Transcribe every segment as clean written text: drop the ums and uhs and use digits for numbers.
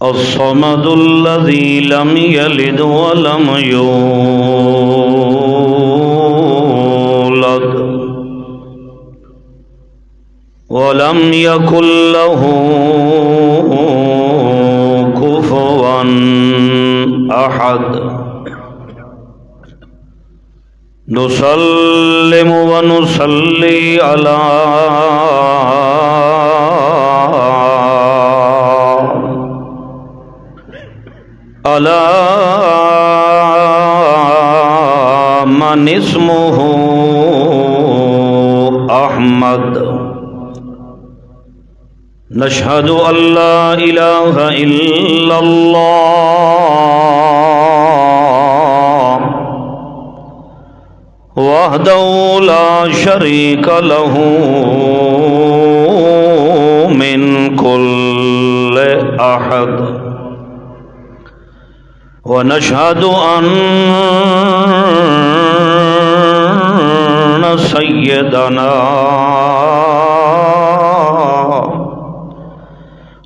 الصمد الذي لم يلد ولم يولد ولم يكن له كفوا أحد نسلم ونصلي على من اسمه أحمد نشهد أن لا إله إلا الله وحده لا شريك له من كل أحد ونشهد أن سيدنا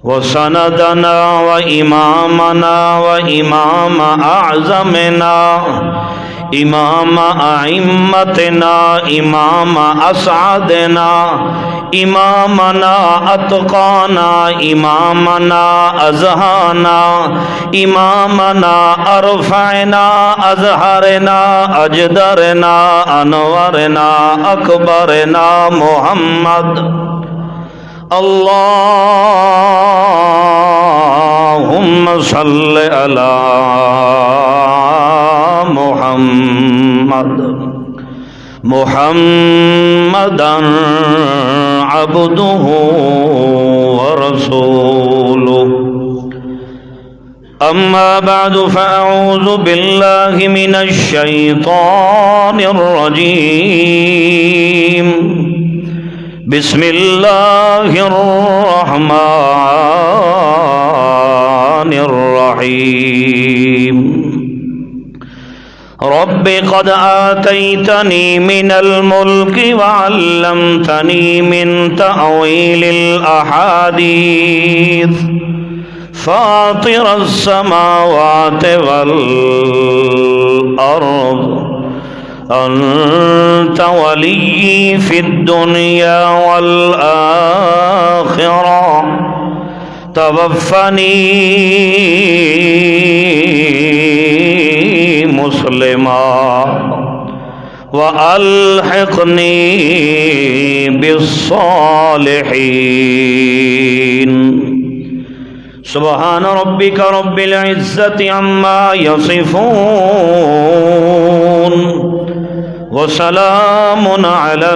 وسندنا وإمامنا وإمام أعظمنا إمام أئمتنا إمام أسعدنا إمامنا أتقانا إمامنا أزهانا إمامنا أرفعنا أزهرنا أجدرنا أنورنا أكبرنا محمد اللهم صل على محمدا عبده ورسوله أما بعد فأعوذ بالله من الشيطان الرجيم بسم الله الرحمن الرحيم رب قد آتيتني من الملك وعلمتني من تأويل الأحاديث فاطر السماوات والأرض أنت ولي في الدنيا والآخرة توفني مسلما وألحقني بالصالحين سبحان ربك رب العزة عما يصفون وسلام على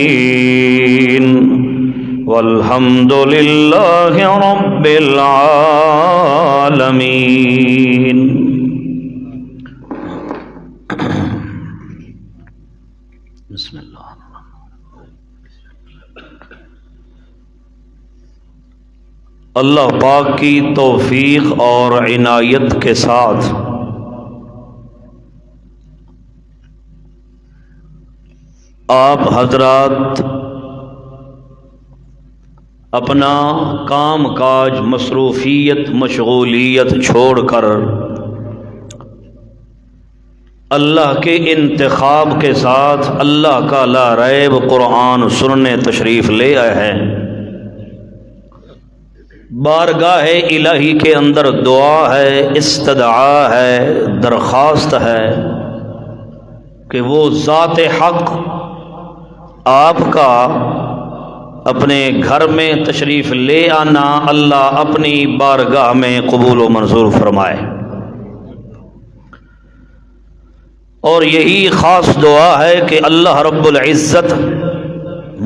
المرسلين والحمد لله رب العالمين. بسم اللہ. اللہ پاک کی توفیق اور عنایت کے ساتھ آپ حضرات اپنا کام کاج مصروفیت مشغولیت چھوڑ کر اللہ کے انتخاب کے ساتھ اللہ کا لا ریب قرآن سننے تشریف لے آئے ہیں. بارگاہ الہی کے اندر دعا ہے، استدعا ہے، درخواست ہے کہ وہ ذات حق آپ کا اپنے گھر میں تشریف لے آنا اللہ اپنی بارگاہ میں قبول و منظور فرمائے. اور یہی خاص دعا ہے کہ اللہ رب العزت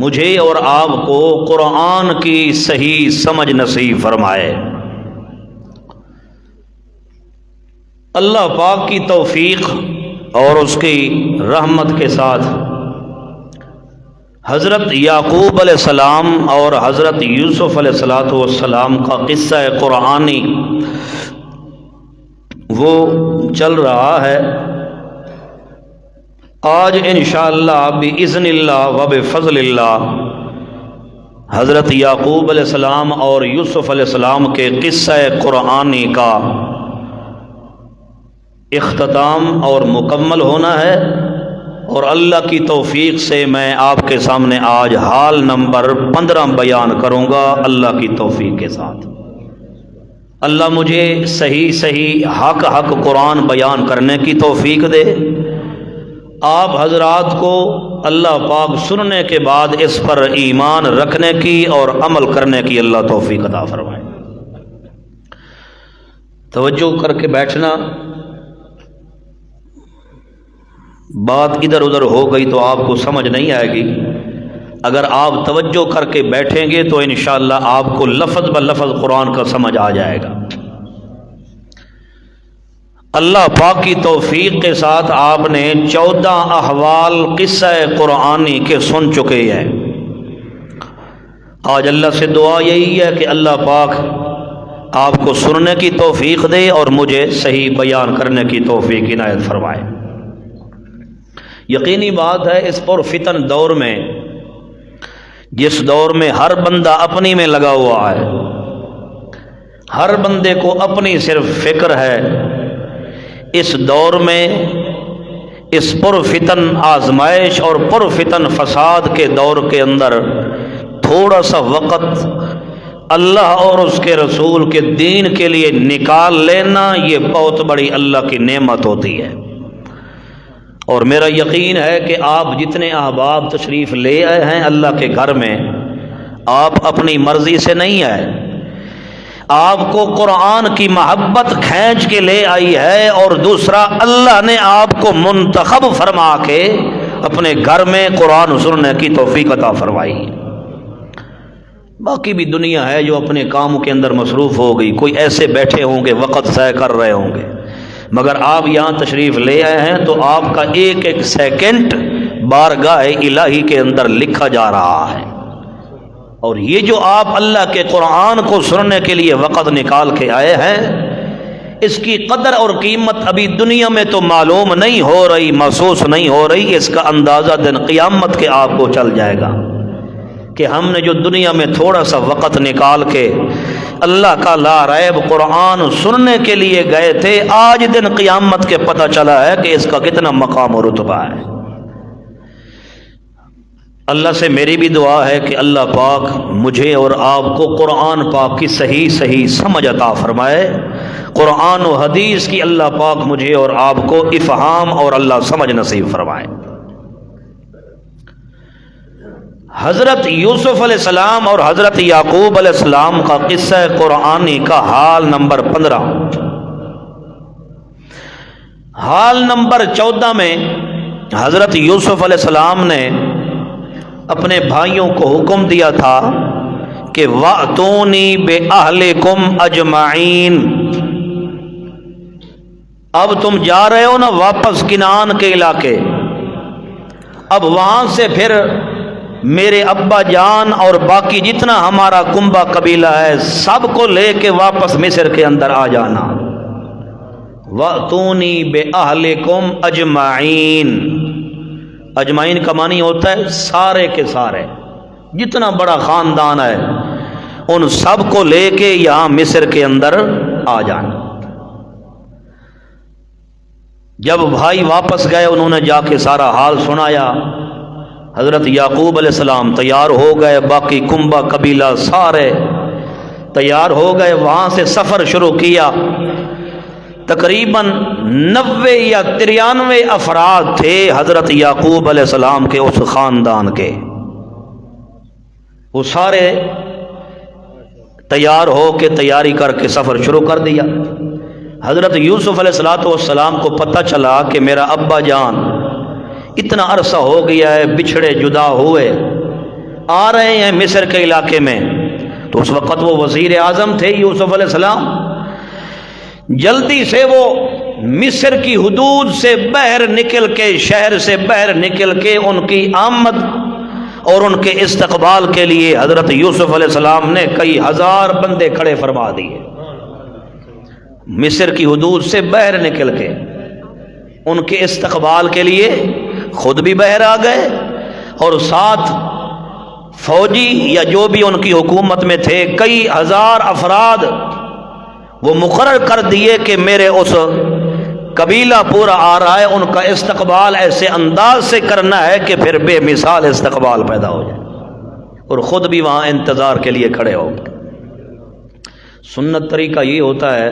مجھے اور آپ کو قرآن کی صحیح سمجھ نصیب فرمائے. اللہ پاک کی توفیق اور اس کی رحمت کے ساتھ حضرت یعقوب علیہ السلام اور حضرت یوسف علیہ السلام کا قصہ قرآنی وہ چل رہا ہے. آج انشاءاللہ بإذن اللہ و بفضل اللہ حضرت یعقوب علیہ السلام اور یوسف علیہ السلام کے قصہ قرآنی کا اختتام اور مکمل ہونا ہے، اور اللہ کی توفیق سے میں آپ کے سامنے آج حال نمبر 15 بیان کروں گا اللہ کی توفیق کے ساتھ۔ اللہ مجھے صحیح حق قرآن بیان کرنے کی توفیق دے، آپ حضرات کو اللہ پاک سننے کے بعد اس پر ایمان رکھنے کی اور عمل کرنے کی اللہ توفیق عطا فرمائے۔ توجہ کر کے بیٹھنا، بات ادھر ادھر ہو گئی تو آپ کو سمجھ نہیں آئے گی، اگر آپ توجہ کر کے بیٹھیں گے تو انشاءاللہ آپ کو لفظ بلفظ قرآن کا سمجھ آ جائے گا۔ اللہ پاک کی توفیق کے ساتھ آپ نے 14 احوال قصہ قرآنی کے سن چکے ہیں۔ آج اللہ سے دعا یہی ہے کہ اللہ پاک آپ کو سننے کی توفیق دے اور مجھے صحیح بیان کرنے کی توفیق عنایت فرمائے۔ یقینی بات ہے اس پر فتن دور میں، جس دور میں ہر بندہ اپنی میں لگا ہوا ہے، ہر بندے کو اپنی صرف فکر ہے، اس دور میں اس پرفتن آزمائش اور پرفتن فساد کے دور کے اندر تھوڑا سا وقت اللہ اور اس کے رسول کے دین کے لیے نکال لینا، یہ بہت بڑی اللہ کی نعمت ہوتی ہے۔ اور میرا یقین ہے کہ آپ جتنے احباب تشریف لے آئے ہیں اللہ کے گھر میں، آپ اپنی مرضی سے نہیں آئے، آپ کو قرآن کی محبت کھینچ کے لے آئی ہے، اور دوسرا اللہ نے آپ کو منتخب فرما کے اپنے گھر میں قرآن سننے کی توفیق عطا فرمائی۔ باقی بھی دنیا ہے جو اپنے کاموں کے اندر مصروف ہو گئی، کوئی ایسے بیٹھے ہوں گے وقت ضائع کر رہے ہوں گے، مگر آپ یہاں تشریف لے آئے ہیں تو آپ کا ایک ایک سیکنڈ بارگاہ الہی کے اندر لکھا جا رہا ہے، اور یہ جو آپ اللہ کے قرآن کو سننے کے لیے وقت نکال کے آئے ہیں، اس کی قدر اور قیمت ابھی دنیا میں تو معلوم نہیں ہو رہی، محسوس نہیں ہو رہی، اس کا اندازہ دن قیامت کے آپ کو چل جائے گا کہ ہم نے جو دنیا میں تھوڑا سا وقت نکال کے اللہ کا لا ریب قرآن سننے کے لیے گئے تھے، آج دن قیامت کے پتہ چلا ہے کہ اس کا کتنا مقام و رتبہ ہے۔ اللہ سے میری بھی دعا ہے کہ اللہ پاک مجھے اور آپ کو قرآن پاک کی صحیح سمجھ عطا فرمائے، قرآن و حدیث کی اللہ پاک مجھے اور آپ کو افہام اور اللہ سمجھ نصیب فرمائے۔ حضرت یوسف علیہ السلام اور حضرت یعقوب علیہ السلام کا قصہ قرآنی کا حال نمبر 15۔ حال نمبر 14 میں حضرت یوسف علیہ السلام نے اپنے بھائیوں کو حکم دیا تھا کہ وَأْتُونِي بِأَهْلِكُمْ أَجْمَعِينَ، اب تم جا رہے ہو نا واپس کنعان کے علاقے، اب وہاں سے پھر میرے ابا جان اور باقی جتنا ہمارا کنبہ قبیلہ ہے سب کو لے کے واپس مصر کے اندر آ جانا۔ وَأْتُونِي بِأَهْلِكُمْ أَجْمَعِينَ، اجمعین کا معنی ہوتا ہے سارے کے سارے، جتنا بڑا خاندان ہے ان سب کو لے کے یہاں مصر کے اندر آ جانا۔ جب بھائی واپس گئے انہوں نے جا کے سارا حال سنایا، حضرت یعقوب علیہ السلام تیار ہو گئے، باقی کنبہ قبیلہ سارے تیار ہو گئے، وہاں سے سفر شروع کیا۔ تقریباً 90 یا 93 افراد تھے حضرت یعقوب علیہ السلام کے اس خاندان کے، وہ سارے تیار ہو کے تیاری کر کے سفر شروع کر دیا۔ حضرت یوسف علیہ السلام کو پتہ چلا کہ میرا ابا جان اتنا عرصہ ہو گیا ہے بچھڑے جدا ہوئے، آ رہے ہیں مصر کے علاقے میں، تو اس وقت وہ وزیر اعظم تھے یوسف علیہ السلام، جلدی سے وہ مصر کی حدود سے باہر نکل کے، شہر سے باہر نکل کے ان کی آمد اور ان کے استقبال کے لیے حضرت یوسف علیہ السلام نے کئی ہزار بندے کھڑے فرما دیے۔ مصر کی حدود سے باہر نکل کے ان کے استقبال کے لیے خود بھی باہر آ گئے، اور ساتھ فوجی یا جو بھی ان کی حکومت میں تھے، کئی ہزار افراد وہ مقرر کر دیے کہ میرے اس قبیلہ پورا آ رہا ہے، ان کا استقبال ایسے انداز سے کرنا ہے کہ پھر بے مثال استقبال پیدا ہو جائے، اور خود بھی وہاں انتظار کے لیے کھڑے ہو۔ سنت طریقہ یہ ہوتا ہے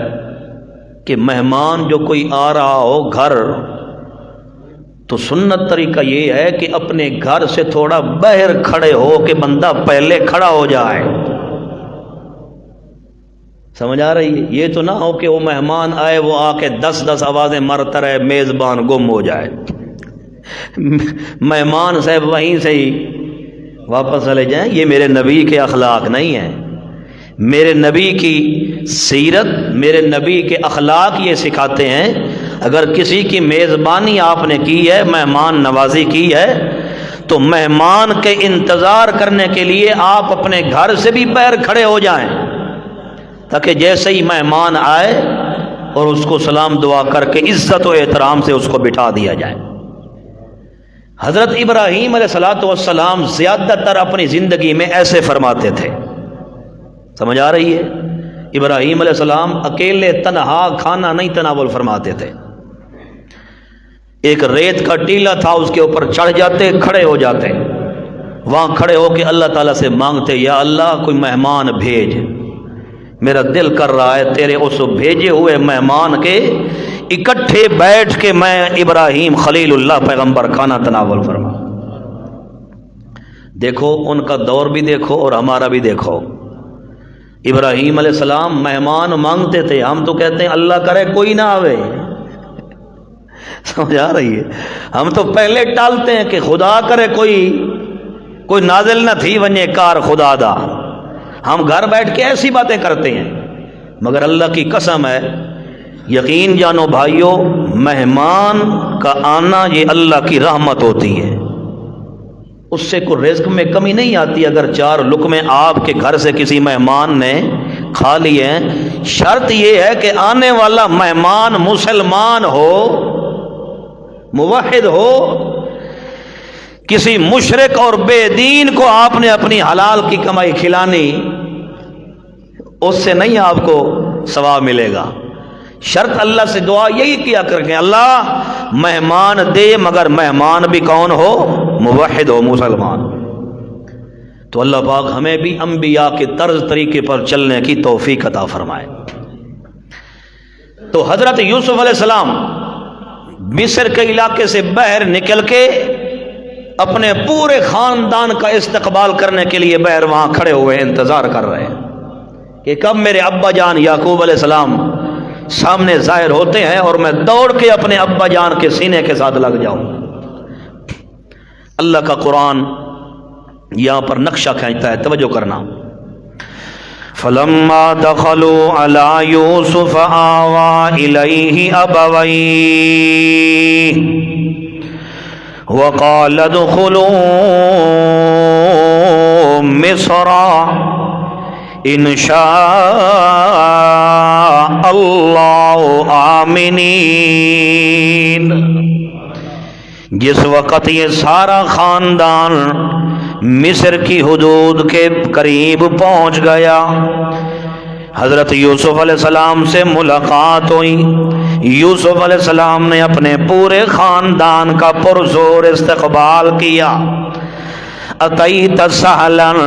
کہ مہمان جو کوئی آ رہا ہو گھر، تو سنت طریقہ یہ ہے کہ اپنے گھر سے تھوڑا باہر کھڑے ہو کہ بندہ پہلے کھڑا ہو جائے۔ سمجھ آ رہی ہے؟ یہ تو نہ ہو کہ وہ مہمان آئے، وہ آ کے 10 آوازیں مارتا رہے، میزبان گم ہو جائے، مہمان صاحب وہیں سے ہی واپس چلے جائیں۔ یہ میرے نبی کے اخلاق نہیں ہیں، میرے نبی کی سیرت، میرے نبی کے اخلاق یہ سکھاتے ہیں اگر کسی کی میزبانی آپ نے کی ہے، مہمان نوازی کی ہے، تو مہمان کے انتظار کرنے کے لیے آپ اپنے گھر سے بھی باہر کھڑے ہو جائیں، تاکہ جیسے ہی مہمان آئے اور اس کو سلام دعا کر کے عزت و احترام سے اس کو بٹھا دیا جائے۔ حضرت ابراہیم علیہ الصلوۃ والسلام زیادہ تر اپنی زندگی میں ایسے فرماتے تھے۔ سمجھ آ رہی ہے؟ ابراہیم علیہ السلام اکیلے تنہا کھانا نہیں تناول فرماتے تھے، ایک ریت کا ٹیلا تھا، اس کے اوپر چڑھ جاتے، کھڑے ہو جاتے، وہاں کھڑے ہو کے اللہ تعالیٰ سے مانگتے، یا اللہ کوئی مہمان بھیج، میرا دل کر رہا ہے تیرے اس بھیجے ہوئے مہمان کے اکٹھے بیٹھ کے میں ابراہیم خلیل اللہ پیغمبر کھانا تناول فرما۔ دیکھو ان کا دور بھی دیکھو اور ہمارا بھی دیکھو۔ ابراہیم علیہ السلام مہمان مانگتے تھے، ہم تو کہتے ہیں اللہ کرے کوئی نہ آوے۔ سمجھ آ رہی ہے؟ ہم تو پہلے ٹالتے ہیں کہ خدا کرے کوئی نازل نہ تھی ونجے کار خدا دا، ہم گھر بیٹھ کے ایسی باتیں کرتے ہیں، مگر اللہ کی قسم ہے، یقین جانو بھائیو، مہمان کا آنا یہ اللہ کی رحمت ہوتی ہے، اس سے کوئی رزق میں کمی نہیں آتی۔ اگر 4 لقمے آپ کے گھر سے کسی مہمان نے کھا لیے ہیں، شرط یہ ہے کہ آنے والا مہمان مسلمان ہو، موحد ہو۔ کسی مشرک اور بے دین کو آپ نے اپنی حلال کی کمائی کھلانی، اس سے نہیں آپ کو ثواب ملے گا۔ شرط اللہ سے دعا یہی کیا کریں، اللہ مہمان دے، مگر مہمان بھی کون ہو؟ موحد ہو، مسلمان۔ تو اللہ پاک ہمیں بھی انبیاء کے طرز طریقے پر چلنے کی توفیق عطا فرمائے۔ تو حضرت یوسف علیہ السلام مصر کے علاقے سے باہر نکل کے اپنے پورے خاندان کا استقبال کرنے کے لیے باہر وہاں کھڑے ہوئے انتظار کر رہے ہیں کہ کب میرے ابا جان یعقوب علیہ السلام سامنے ظاہر ہوتے ہیں اور میں دوڑ کے اپنے ابا جان کے سینے کے ساتھ لگ جاؤں۔ اللہ کا قرآن یہاں پر نقشہ کھینچتا ہے، توجہ کرنا۔ فلما دخلوا على يوسف آوى إليه أبويه وقال ادخلوا مصر إن شاء الله آمنين۔ جس وقت یہ سارا خاندان مصر کی حدود کے قریب پہنچ گیا، حضرت یوسف علیہ السلام سے ملاقات ہوئی۔ یوسف علیہ السلام نے اپنے پورے خاندان کا پرزور استقبال کیا۔ اتیت سہلن،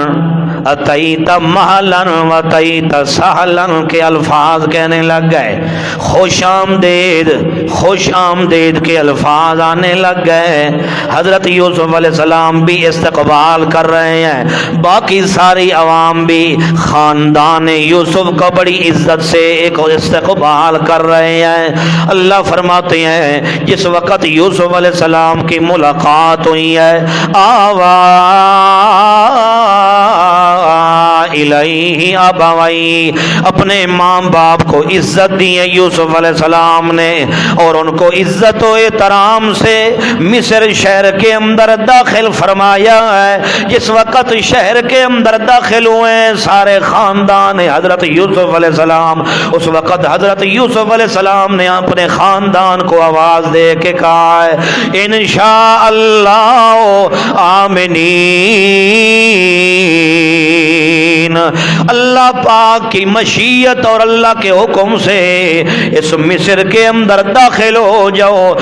اتیت مہلن واتیت سہلن کے الفاظ کہنے لگ گئے، خوش آمدید، خوش آمدید کے الفاظ آنے لگ گئے۔ حضرت یوسف علیہ السلام بھی استقبال کر رہے ہیں، باقی ساری عوام بھی خاندان یوسف کا بڑی عزت سے ایک استقبال کر رہے ہیں۔ اللہ فرماتے ہیں جس وقت یوسف علیہ السلام کی ملاقات ہوئی ہے، آوا الیہ ابویہ، اپنے ماں باپ کو عزت دی ہے یوسف علیہ السلام نے، اور ان کو عزت و احترام سے مصر شہر کے اندر داخل فرمایا ہے۔ جس وقت شہر کے اندر داخل ہوئے سارے خاندان حضرت یوسف علیہ السلام، اس وقت حضرت یوسف علیہ السلام نے اپنے خاندان کو آواز دے کے کہا ہے انشاء اللہ آمنین، اللہ پاک کی مشیت اور اللہ کے حکم سے اس مصر کے اندر داخل ہو جاؤ،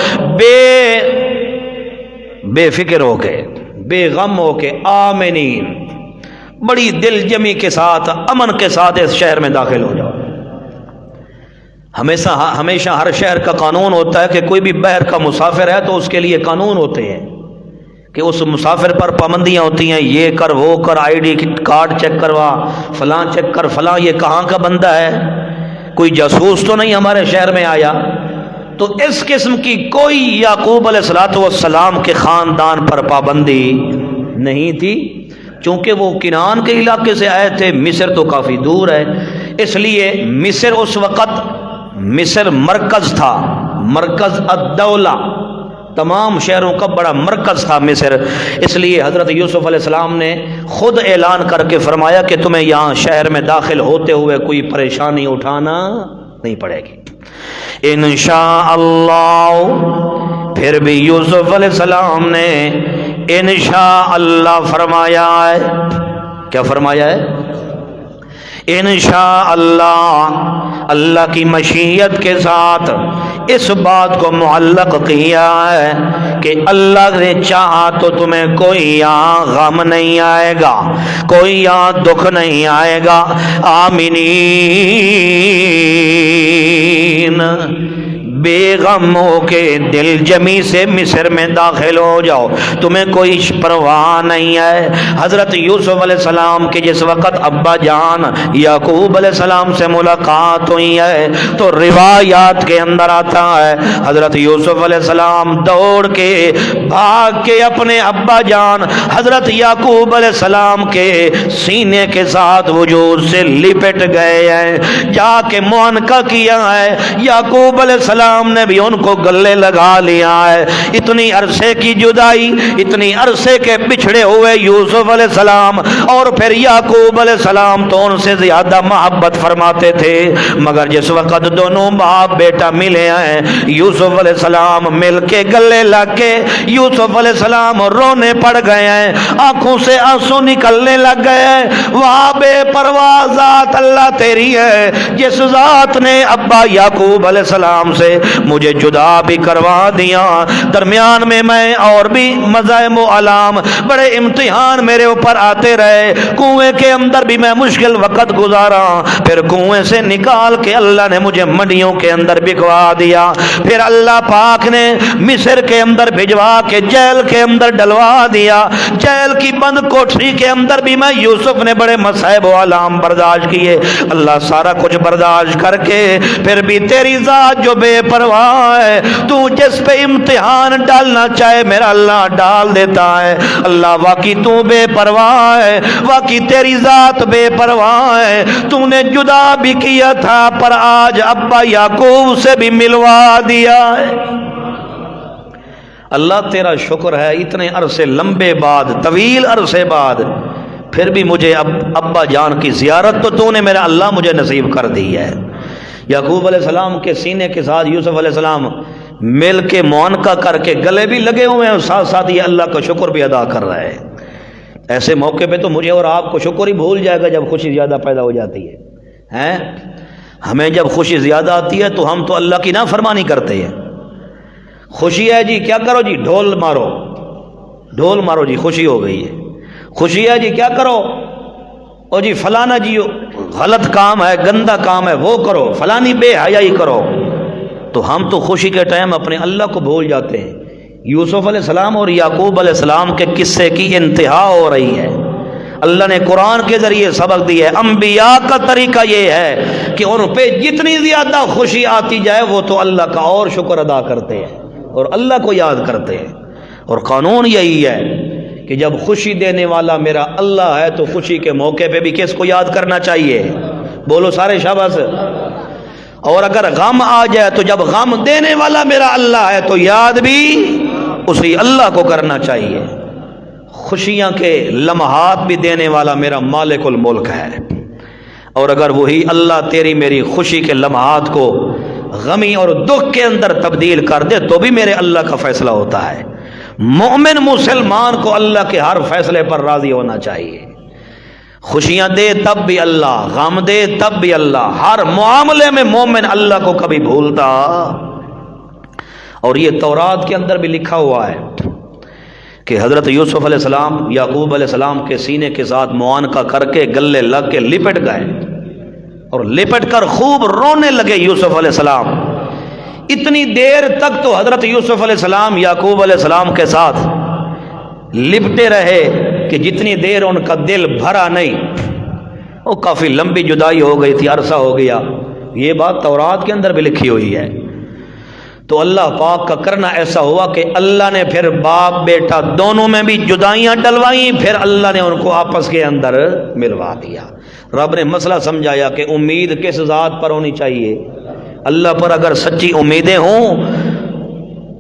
بے فکر ہو کے، بے غم ہو کے، آمنین، بڑی دل جمی کے ساتھ، امن کے ساتھ اس شہر میں داخل ہو جاؤ۔ ہمیشہ ہر شہر کا قانون ہوتا ہے کہ کوئی بھی باہر کا مسافر ہے تو اس کے لیے قانون ہوتے ہیں کہ اس مسافر پر پابندیاں ہوتی ہیں، یہ کر وہ کر، آئی ڈی کارڈ چیک کروا، فلاں چیک کر، فلاں یہ کہاں کا بندہ ہے، کوئی جاسوس تو نہیں ہمارے شہر میں آیا۔ تو اس قسم کی کوئی یعقوب علیہ السلام کے خاندان پر پابندی نہیں تھی، چونکہ وہ کنعان کے علاقے سے آئے تھے، مصر تو کافی دور ہے، اس لیے مصر اس وقت مصر مرکز تھا، مرکز الدولہ، تمام شہروں کا بڑا مرکز تھا مصر، اس لیے حضرت یوسف علیہ السلام نے خود اعلان کر کے فرمایا کہ تمہیں یہاں شہر میں داخل ہوتے ہوئے کوئی پریشانی اٹھانا نہیں پڑے گی انشاء اللہ۔ پھر بھی یوسف علیہ السلام نے انشاء اللہ فرمایا ہے، کیا فرمایا ہے؟ انشاء اللہ، اللہ کی مشیت کے ساتھ اس بات کو معلق کیا ہے کہ اللہ نے چاہا تو تمہیں کوئی یہاں غم نہیں آئے گا، کوئی یہاں دکھ نہیں آئے گا، آمینین، بے غم ہو کے دل جمی سے مصر میں داخل ہو جاؤ، تمہیں کوئی پرواہ نہیں ہے۔ حضرت یوسف علیہ السلام کے جس وقت ابا جان یعقوب علیہ السلام سے ملاقات ہوئی ہے تو روایات کے اندر آتا ہے حضرت یوسف علیہ السلام دوڑ کے بھاگ کے اپنے ابا جان حضرت یعقوب علیہ السلام کے سینے کے ساتھ وجود سے لپٹ گئے ہیں، جا کے معانقہ کیا ہے، یعقوب علیہ السلام نے بھی ان کو گلے لگا لیا ہے۔ اتنی عرصے کی جدائی، اتنی عرصے کے بچھڑے ہوئے یوسف علیہ السلام اور پھر یعقوب علیہ السلام تو ان سے زیادہ محبت فرماتے تھے، مگر جس وقت دونوں باپ بیٹا ملے ہیں یوسف علیہ السلام مل کے گلے لگ کے یوسف علیہ السلام رونے پڑ گئے ہیں، آنکھوں سے آنسو نکلنے لگ گئے ہیں۔ وہاں بے پرواہ ذات اللہ تیری ہے جس ذات نے ابا یعقوب علیہ السلام سے مجھے جدا بھی کروا دیا، درمیان میں اور بھی مظالم و آلام، بڑے امتحان میرے اوپر آتے رہے، کنویں کے اندر بھی میں مشکل وقت گزارا، پھر کنویں سے نکال کے اللہ نے مجھے منڈیوں کے اندر بکوا دیا، پھر اللہ پاک نے مصر کے اندر بھجوا کے جیل کے اندر ڈلوا دیا، جیل کی بند کوٹری کے اندر بھی میں یوسف نے بڑے مصائب و آلام برداشت کیے، اللہ سارا کچھ برداشت کر کے پھر بھی تیری ذات جو بے پرواہ ہے، تو جس پہ امتحان ڈالنا چاہے میرا اللہ ڈال دیتا ہے، اللہ واقعی تو بے پرواہ ہے، واقعی تیری ذات بے پرواہ ہے، تو نے جدا بھی کیا تھا پر آج ابا یعقوب سے بھی ملوا دیا ہے۔ اللہ تیرا شکر ہے اتنے عرصے لمبے بعد، طویل عرصے بعد پھر بھی مجھے ابا جان کی زیارت تو نے میرا اللہ مجھے نصیب کر دی ہے۔ یعقوب علیہ السلام کے سینے کے ساتھ یوسف علیہ السلام مل کے معانقہ کر کے گلے بھی لگے ہوئے ہیں اور ساتھ ساتھ یہ اللہ کا شکر بھی ادا کر رہا ہے۔ ایسے موقع پہ تو مجھے اور آپ کو شکر ہی بھول جائے گا جب خوشی زیادہ پیدا ہو جاتی ہے۔ ہمیں جب خوشی زیادہ آتی ہے تو ہم تو اللہ کی نافرمانی کرتے ہیں۔ خوشی ہے جی کیا کرو جی، ڈھول مارو، ڈھول مارو جی، خوشی ہو گئی ہے۔ خوشی ہے جی کیا کرو، او جی فلانا جی غلط کام ہے، گندا کام ہے وہ کرو، فلانی بے حیائی کرو، تو ہم تو خوشی کے ٹائم اپنے اللہ کو بھول جاتے ہیں۔ یوسف علیہ السلام اور یعقوب علیہ السلام کے قصے کی انتہا ہو رہی ہے، اللہ نے قرآن کے ذریعے سبق دی ہے۔ انبیاء کا طریقہ یہ ہے کہ ان پہ جتنی زیادہ خوشی آتی جائے وہ تو اللہ کا اور شکر ادا کرتے ہیں اور اللہ کو یاد کرتے ہیں، اور قانون یہی ہے کہ جب خوشی دینے والا میرا اللہ ہے تو خوشی کے موقع پہ بھی کس کو یاد کرنا چاہیے؟ بولو سارے شاباش۔ اور اگر غم آ جائے تو جب غم دینے والا میرا اللہ ہے تو یاد بھی اسی اللہ کو کرنا چاہیے۔ خوشیاں کے لمحات بھی دینے والا میرا مالک الملک ہے، اور اگر وہی اللہ تیری میری خوشی کے لمحات کو غمی اور دکھ کے اندر تبدیل کر دے تو بھی میرے اللہ کا فیصلہ ہوتا ہے۔ مومن مسلمان کو اللہ کے ہر فیصلے پر راضی ہونا چاہیے۔ خوشیاں دے تب بھی اللہ، غم دے تب بھی اللہ، ہر معاملے میں مومن اللہ کو کبھی بھولتا۔ اور یہ تورات کے اندر بھی لکھا ہوا ہے کہ حضرت یوسف علیہ السلام یعقوب علیہ السلام کے سینے کے ساتھ معانقہ کر کے گلے لگ کے لپٹ گئے، اور لپٹ کر خوب رونے لگے یوسف علیہ السلام۔ اتنی دیر تک تو حضرت یوسف علیہ السلام یعقوب علیہ السلام کے ساتھ لپٹے رہے کہ جتنی دیر ان کا دل بھرا نہیں۔ وہ کافی لمبی جدائی ہو گئی تھی، عرصہ ہو گیا، یہ بات تورات کے اندر بھی لکھی ہوئی ہے۔ تو اللہ پاک کا کرنا ایسا ہوا کہ اللہ نے پھر باپ بیٹا دونوں میں بھی جدائیاں ڈلوائیں، پھر اللہ نے ان کو آپس کے اندر ملوا دیا۔ رب نے مسئلہ سمجھایا کہ امید کس ذات پر ہونی چاہیے؟ اللہ پر اگر سچی امیدیں ہوں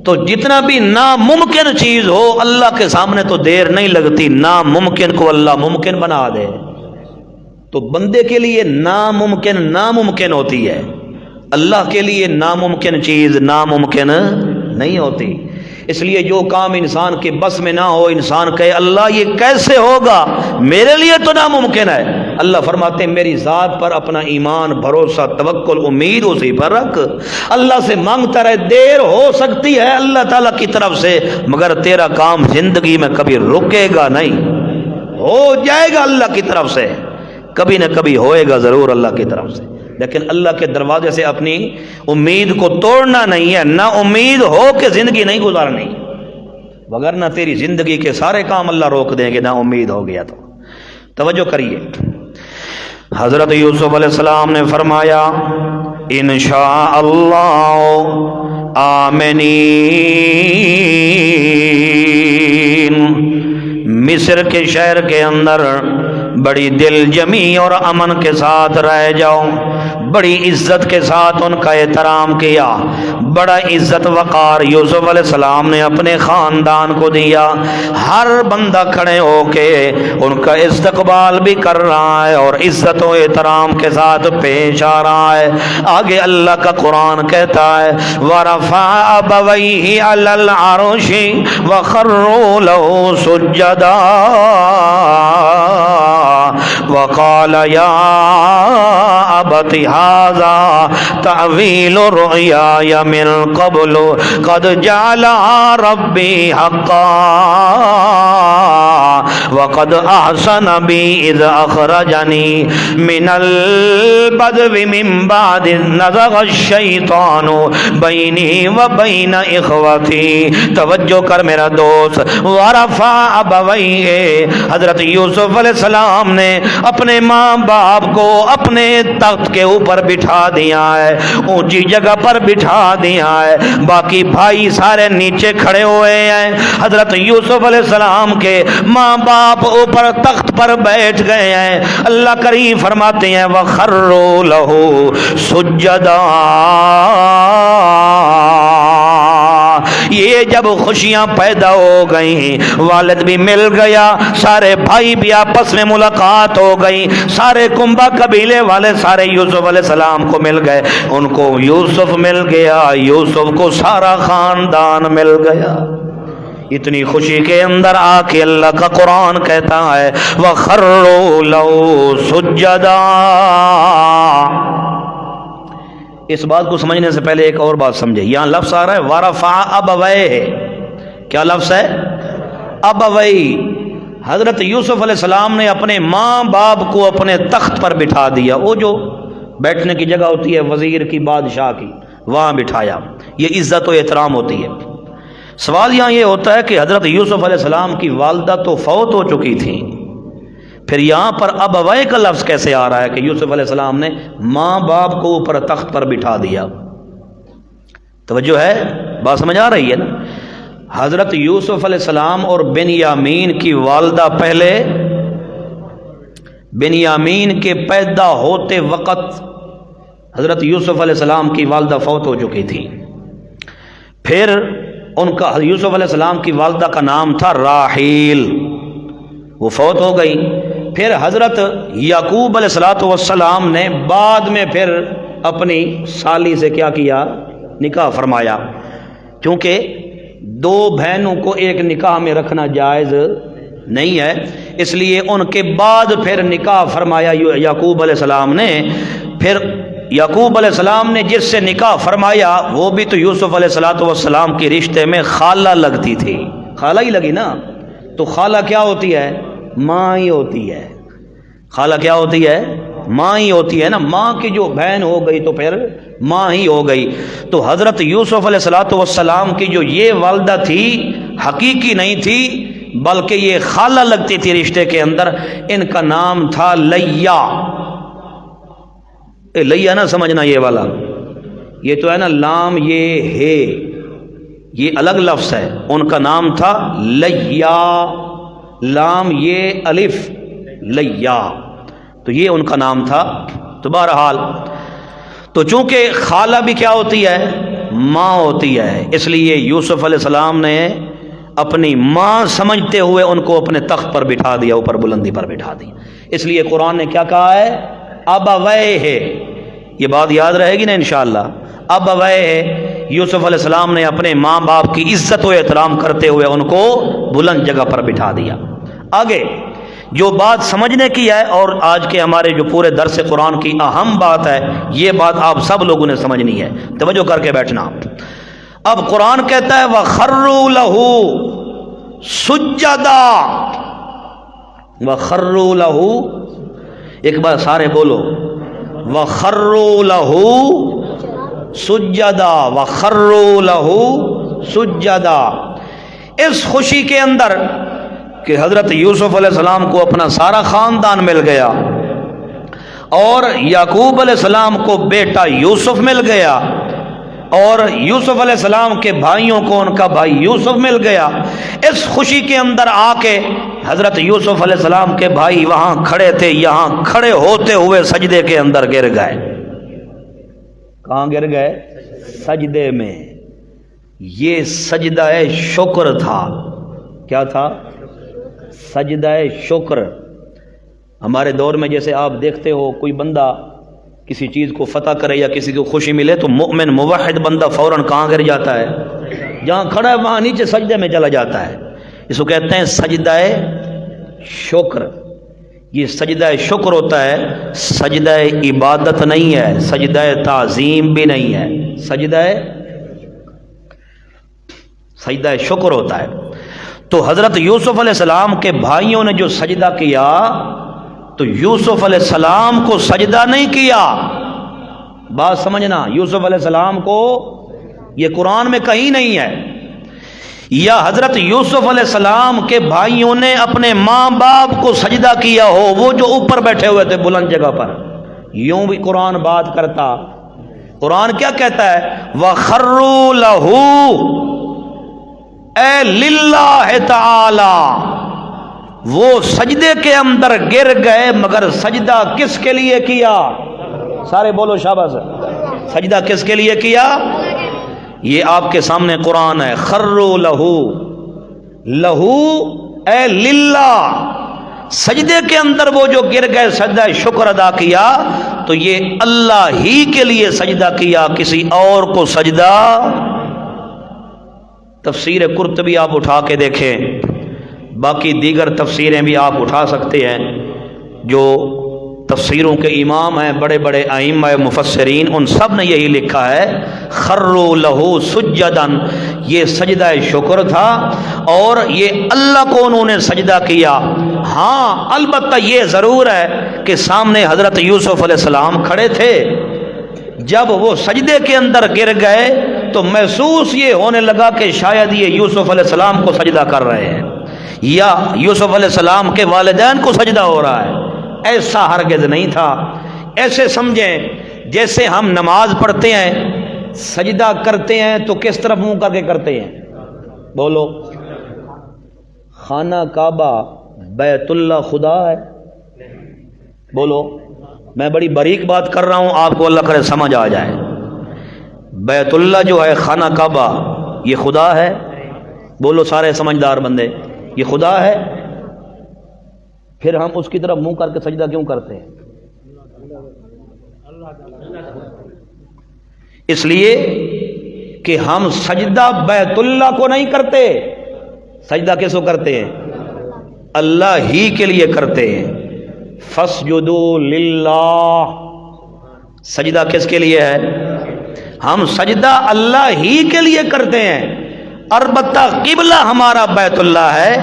تو جتنا بھی ناممکن چیز ہو اللہ کے سامنے تو دیر نہیں لگتی، ناممکن کو اللہ ممکن بنا دے۔ تو بندے کے لیے ناممکن ہوتی ہے، اللہ کے لیے ناممکن چیز ناممکن نہیں ہوتی۔ اس لیے جو کام انسان کے بس میں نہ ہو، انسان کہے اللہ یہ کیسے ہوگا، میرے لیے تو ناممکن ہے، اللہ فرماتے ہیں میری ذات پر اپنا ایمان، بھروسہ، توکل، امید اسی پر رکھ۔ اللہ سے مانگتا رہے، دیر ہو سکتی ہے اللہ تعالیٰ کی طرف سے، مگر تیرا کام زندگی میں کبھی رکے گا نہیں، ہو جائے گا اللہ کی طرف سے، کبھی نہ کبھی ہوئے گا ضرور اللہ کی طرف سے۔ لیکن اللہ کے دروازے سے اپنی امید کو توڑنا نہیں ہے، نہ امید ہو کہ زندگی نہیں گزارنی، وگرنہ تیری زندگی کے سارے کام اللہ روک دیں گے، نہ امید ہو گیا تو۔ توجہ کریے، حضرت یوسف علیہ السلام نے فرمایا انشاء اللہ آمنین، مصر کے شہر کے اندر بڑی دل جمی اور امن کے ساتھ رہ جاؤ۔ بڑی عزت کے ساتھ ان کا احترام کیا، بڑا عزت وقار یوسف علیہ السلام نے اپنے خاندان کو دیا۔ ہر بندہ کھڑے ہو کے ان کا استقبال بھی کر رہا ہے اور عزت و احترام کے ساتھ پیش آ رہا ہے۔ آگے اللہ کا قرآن کہتا ہے وَرَفَعَ أَبَوَيْهِ عَلَى الْعَرْشِ وَخَرُّوا لَهُ سُجَّدًا وقال يا أبت هذا تأويل رؤياي من قبل قد جعلها ربي حقا وقد أحسن بي إذ أخرجني من البدو من بعد نزغ الشيطان بيني وبين إخوتي۔ توجہ کر میرا دوست، ورفع أبويه، حضرت یوسف علیہ السلام نے اپنے ماں باپ کو اپنے تخت کے اوپر بٹھا دیا ہے، اونچی جگہ پر بٹھا دیا ہے، باقی بھائی سارے نیچے کھڑے ہوئے ہیں۔ حضرت یوسف علیہ السلام کے ماں باپ اوپر تخت پر بیٹھ گئے ہیں۔ اللہ کریم فرماتے ہیں وَخَرُّوا لَهُ سُجَّدًا۔ یہ جب خوشیاں پیدا ہو گئی، والد بھی مل گیا، سارے بھائی بھی آپس میں ملاقات ہو گئی، سارے کنبہ قبیلے والے سارے یوسف علیہ السلام کو مل گئے، ان کو یوسف مل گیا، یوسف کو سارا خاندان مل گیا۔ اتنی خوشی کے اندر آ کے اللہ کا قرآن کہتا ہے وَخَرُّوا لَهُ سُجَّدًا۔ اس بات کو سمجھنے سے پہلے ایک اور بات سمجھے، یہاں لفظ آ رہا ہے وَرَفَعَ أَبَوَيْهِ، کیا لفظ ہے؟ ابوئی۔ حضرت یوسف علیہ السلام نے اپنے ماں باپ کو اپنے تخت پر بٹھا دیا، وہ جو بیٹھنے کی جگہ ہوتی ہے وزیر کی، بادشاہ کی، وہاں بٹھایا، یہ عزت و احترام ہوتی ہے۔ سوال یہاں یہ ہوتا ہے کہ حضرت یوسف علیہ السلام کی والدہ تو فوت ہو چکی تھیں، پھر یہاں پر ابوئی کا لفظ کیسے آ رہا ہے کہ یوسف علیہ السلام نے ماں باپ کو اوپر تخت پر بٹھا دیا؟ توجہ ہے، بات سمجھ آ رہی ہے نا؟ حضرت یوسف علیہ السلام اور بنیامین کی والدہ پہلے بنیامین کے پیدا ہوتے وقت حضرت یوسف علیہ السلام کی والدہ فوت ہو چکی تھی. پھر ان کا یوسف علیہ السلام کی والدہ کا نام تھا راحیل، وہ فوت ہو گئی. پھر حضرت یعقوب علیہ السلام نے بعد میں پھر اپنی سالی سے کیا کیا؟ نکاح فرمایا. کیونکہ دو بہنوں کو ایک نکاح میں رکھنا جائز نہیں ہے، اس لیے ان کے بعد پھر نکاح فرمایا یعقوب علیہ السلام نے. پھر یعقوب علیہ السلام نے جس سے نکاح فرمایا وہ بھی تو یوسف علیہ السلام کے رشتے میں خالہ لگتی تھی. خالہ ہی لگی نا، تو خالہ کیا ہوتی ہے؟ ماں ہی ہوتی ہے. خالہ کیا ہوتی ہے؟ ماں ہی ہوتی ہے نا. ماں کی جو بہن ہو گئی تو پھر ماں ہی ہو گئی. تو حضرت یوسف علیہ السلام کی جو یہ والدہ تھی حقیقی نہیں تھی، بلکہ یہ خالہ لگتی تھی رشتے کے اندر. ان کا نام تھا لیا. لیا نہ سمجھنا یہ والا، یہ تو ہے نا لام یہ ہے، یہ الگ لفظ ہے. ان کا نام تھا لیا، لام یہ الف لیا، تو یہ ان کا نام تھا. تو بہرحال تو چونکہ خالہ بھی کیا ہوتی ہے؟ ماں ہوتی ہے، اس لیے یوسف علیہ السلام نے اپنی ماں سمجھتے ہوئے ان کو اپنے تخت پر بٹھا دیا، اوپر بلندی پر بٹھا دیا. اس لیے قرآن نے کیا کہا ہے؟ ابویہ. یہ بات یاد رہے گی نا انشاءاللہ. ابویہ، یوسف علیہ السلام نے اپنے ماں باپ کی عزت و احترام کرتے ہوئے ان کو بلند جگہ پر بٹھا دیا. آگے جو بات سمجھنے کی ہے اور آج کے ہمارے جو پورے درس قرآن کی اہم بات ہے، یہ بات آپ سب لوگوں نے سمجھنی ہے، توجہ کر کے بیٹھنا. اب قرآن کہتا ہے وَخَرُّوا لَهُ سُجَّدًا. وَخَرُّوا لَهُ، ایک بار سارے بولو وَخَرُّوا لَهُ سُجَّدًا. وَخَرُّوا لَهُ سُجَّدًا. اس خوشی کے اندر کہ حضرت یوسف علیہ السلام کو اپنا سارا خاندان مل گیا اور یعقوب علیہ السلام کو بیٹا یوسف مل گیا اور یوسف علیہ السلام کے بھائیوں کو ان کا بھائی یوسف مل گیا، اس خوشی کے اندر آ کے حضرت یوسف علیہ السلام کے بھائی وہاں کھڑے تھے، یہاں کھڑے ہوتے ہوئے سجدے کے اندر گر گئے. کہاں گر گئے؟ سجدے میں. یہ سجدہ شکر تھا. کیا تھا؟ سجدہ شکر. ہمارے دور میں جیسے آپ دیکھتے ہو کوئی بندہ کسی چیز کو فتح کرے یا کسی کو خوشی ملے تو مؤمن موحد بندہ فوراً کہاں گر جاتا ہے؟ جہاں کھڑا ہے وہاں نیچے سجدے میں چلا جاتا ہے. اس کو کہتے ہیں سجدہ شکر. یہ سجدہ شکر ہوتا ہے، سجدہ عبادت نہیں ہے، سجدہ تعظیم بھی نہیں ہے، سجدہ شکر ہوتا ہے. تو حضرت یوسف علیہ السلام کے بھائیوں نے جو سجدہ کیا تو یوسف علیہ السلام کو سجدہ نہیں کیا. بات سمجھنا، یوسف علیہ السلام کو یہ قرآن میں کہیں نہیں ہے. یا حضرت یوسف علیہ السلام کے بھائیوں نے اپنے ماں باپ کو سجدہ کیا ہو، وہ جو اوپر بیٹھے ہوئے تھے بلند جگہ پر. یوں بھی قرآن بات کرتا. قرآن کیا کہتا ہے؟ وَخَرُّوا لَهُ اے للہ تعالی. وہ سجدے کے اندر گر گئے، مگر سجدہ کس کے لیے کیا؟ سارے بولو شاباش. سجدہ کس کے لیے کیا؟ یہ آپ کے سامنے قرآن ہے. خروا لہو اے للہ. سجدے کے اندر وہ جو گر گئے سجدہ شکر ادا کیا تو یہ اللہ ہی کے لیے سجدہ کیا، کسی اور کو سجدہ. تفسیر قرطبی آپ اٹھا کے دیکھیں، باقی دیگر تفسیریں بھی آپ اٹھا سکتے ہیں. جو تفسیروں کے امام ہیں، بڑے بڑے ائمہ مفسرین، ان سب نے یہی لکھا ہے خروا لہو سجدن. یہ سجدہ شکر تھا اور یہ اللہ کو انہوں نے سجدہ کیا. ہاں البتہ یہ ضرور ہے کہ سامنے حضرت یوسف علیہ السلام کھڑے تھے. جب وہ سجدے کے اندر گر گئے تو محسوس یہ ہونے لگا کہ شاید یہ یوسف علیہ السلام کو سجدہ کر رہے ہیں یا یوسف علیہ السلام کے والدین کو سجدہ ہو رہا ہے. ایسا ہرگز نہیں تھا. ایسے سمجھیں جیسے ہم نماز پڑھتے ہیں، سجدہ کرتے ہیں تو کس طرف منہ کر کے کرتے ہیں؟ بولو، خانہ کعبہ بیت اللہ خدا ہے؟ بولو، میں بڑی باریک بات کر رہا ہوں، آپ کو اللہ کرے سمجھ آ جائے۔ بیت اللہ جو ہے، خانہ کعبہ، یہ خدا ہے؟ بولو سارے سمجھدار بندے، یہ خدا ہے؟ پھر ہم اس کی طرف منہ کر کے سجدہ کیوں کرتے ہیں؟ اس لیے کہ ہم سجدہ بیت اللہ کو نہیں کرتے، سجدہ کس کو کرتے ہیں؟ اللہ ہی کے لیے کرتے ہیں۔ فَاسْجُدُوا لِلَّهِ، سجدہ کس کے لیے ہے؟ ہم سجدہ اللہ ہی کے لیے کرتے ہیں۔ البتہ قبلہ ہمارا بیت اللہ ہے،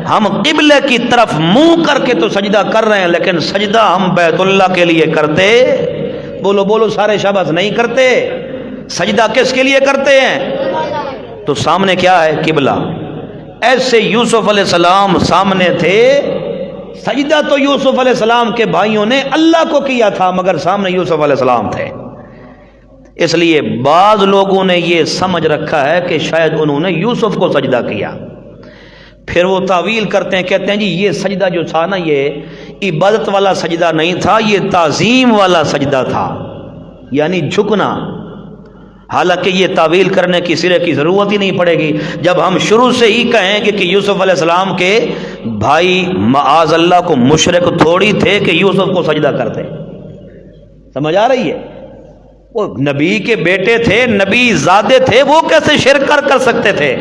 ہم قبلے کی طرف منہ کر کے تو سجدہ کر رہے ہیں، لیکن سجدہ ہم بیت اللہ کے لیے کرتے، بولو بولو سارے شاباش، نہیں کرتے۔ سجدہ کس کے لیے کرتے ہیں؟ تو سامنے کیا ہے؟ قبلہ۔ ایسے یوسف علیہ السلام سامنے تھے، سجدہ تو یوسف علیہ السلام کے بھائیوں نے اللہ کو کیا تھا، مگر سامنے یوسف علیہ السلام تھے۔ اس لیے بعض لوگوں نے یہ سمجھ رکھا ہے کہ شاید انہوں نے یوسف کو سجدہ کیا، پھر وہ تعویل کرتے ہیں، کہتے ہیں جی یہ سجدہ جو تھا نا، یہ عبادت والا سجدہ نہیں تھا، یہ تعظیم والا سجدہ تھا، یعنی جھکنا۔ حالانکہ یہ تعویل کرنے کی سرے کی ضرورت ہی نہیں پڑے گی جب ہم شروع سے ہی کہیں گے کہ یوسف علیہ السلام کے بھائی معاذ اللہ کو مشرک تھوڑی تھے کہ یوسف کو سجدہ کرتے۔ سمجھ آ رہی ہے؟ وہ نبی کے بیٹے تھے، نبی زادے تھے، وہ کیسے شرک کر سکتے تھے؟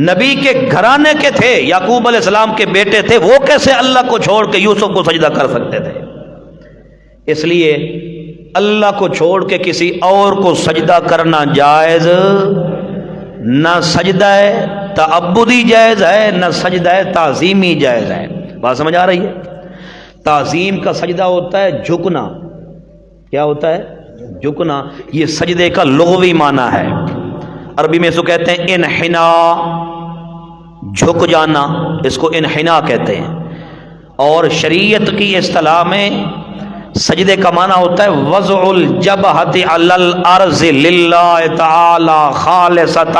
نبی کے گھرانے کے تھے، یعقوب علیہ السلام کے بیٹے تھے، وہ کیسے اللہ کو چھوڑ کے یوسف کو سجدہ کر سکتے تھے؟ اس لیے اللہ کو چھوڑ کے کسی اور کو سجدہ کرنا جائز نہ، سجدہ تعبدی جائز ہے، نہ سجدہ تعظیمی جائز ہے۔ بات سمجھ آ رہی ہے؟ تعظیم کا سجدہ ہوتا ہے جھکنا۔ کیا ہوتا ہے؟ جھکنا۔ یہ سجدے کا لغوی معنی ہے، عربی میں اس کو کہتے ہیں انحناء، جھک جانا، اس کو انحناء کہتے ہیں۔ اور شریعت کی اصطلاح میں سجدے کا معنی ہوتا ہے وضع الجبہۃ علی الارض للہ تعالی خالصۃ۔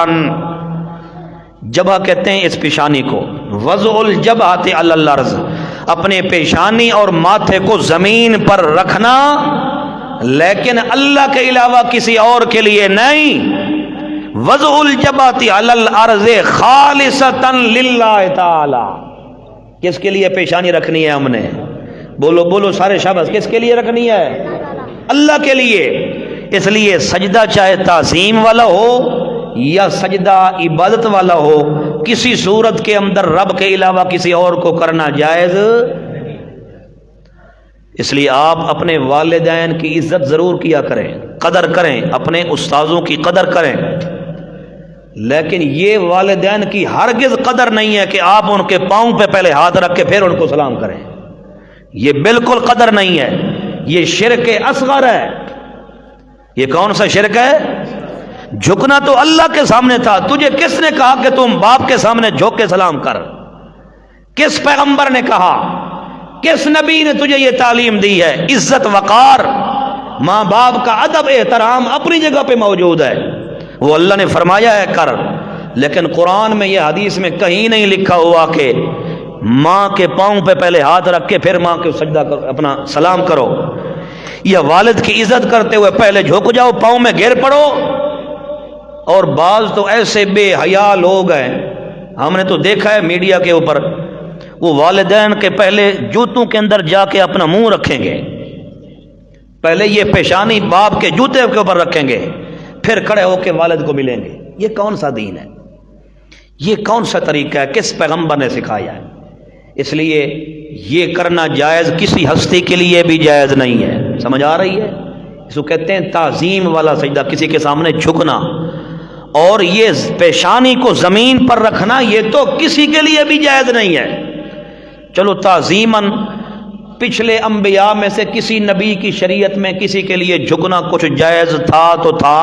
جبہ کہتے ہیں اس پیشانی کو، وضع الجبہۃ علی الارض، اپنے پیشانی اور ماتھے کو زمین پر رکھنا، لیکن اللہ کے علاوہ کسی اور کے لیے نہیں۔ وضع الجبہۃ علی الارض خالصۃ للہ تعالی، کس کے لیے پیشانی رکھنی ہے ہم نے؟ بولو بولو سارے شاباش، کس کے لیے رکھنی ہے؟ اللہ کے لیے۔ اس لیے سجدہ چاہے تعظیم والا ہو یا سجدہ عبادت والا ہو، کسی صورت کے اندر رب کے علاوہ کسی اور کو کرنا جائز۔ اس لیے آپ اپنے والدین کی عزت ضرور کیا کریں، قدر کریں، اپنے استاذوں کی قدر کریں، لیکن یہ والدین کی ہرگز قدر نہیں ہے کہ آپ ان کے پاؤں پہ پہلے ہاتھ رکھ کے پھر ان کو سلام کریں۔ یہ بالکل قدر نہیں ہے، یہ شرک اصغر ہے۔ یہ کون سا شرک ہے؟ جھکنا تو اللہ کے سامنے تھا، تجھے کس نے کہا کہ تم باپ کے سامنے جھک کے سلام کر؟ کس پیغمبر نے کہا؟ کس نبی نے تجھے یہ تعلیم دی ہے؟ عزت وقار، ماں باپ کا ادب احترام اپنی جگہ پہ موجود ہے، وہ اللہ نے فرمایا ہے کر، لیکن قرآن میں یہ حدیث میں کہیں نہیں لکھا ہوا کہ ماں کے پاؤں پہ پہلے ہاتھ رکھ کے پھر ماں کے سجدہ کرو، اپنا سلام کرو، یا والد کی عزت کرتے ہوئے پہلے جھک جاؤ، پاؤں میں گر پڑو۔ اور بعض تو ایسے بے حیا لوگ ہیں، ہم نے تو دیکھا ہے میڈیا کے اوپر، وہ والدین کے پہلے جوتوں کے اندر جا کے اپنا منہ رکھیں گے، پہلے یہ پیشانی باپ کے جوتے کے اوپر رکھیں گے، پھر کھڑے ہو کے والد کو ملیں گے۔ یہ کون سا دین ہے؟ یہ کون سا طریقہ ہے؟ کس پیغمبر نے سکھایا ہے؟ اس لیے یہ کرنا جائز کسی ہستی کے لیے بھی جائز نہیں ہے۔ سمجھ آ رہی ہے؟ اس کو کہتے ہیں تعظیم والا سجدہ، کسی کے سامنے جھکنا، اور یہ پیشانی کو زمین پر رکھنا یہ تو کسی کے لیے بھی جائز نہیں ہے۔ چلو تعظیماً پچھلے انبیاء میں سے کسی نبی کی شریعت میں کسی کے لیے جھکنا کچھ جائز تھا تو تھا،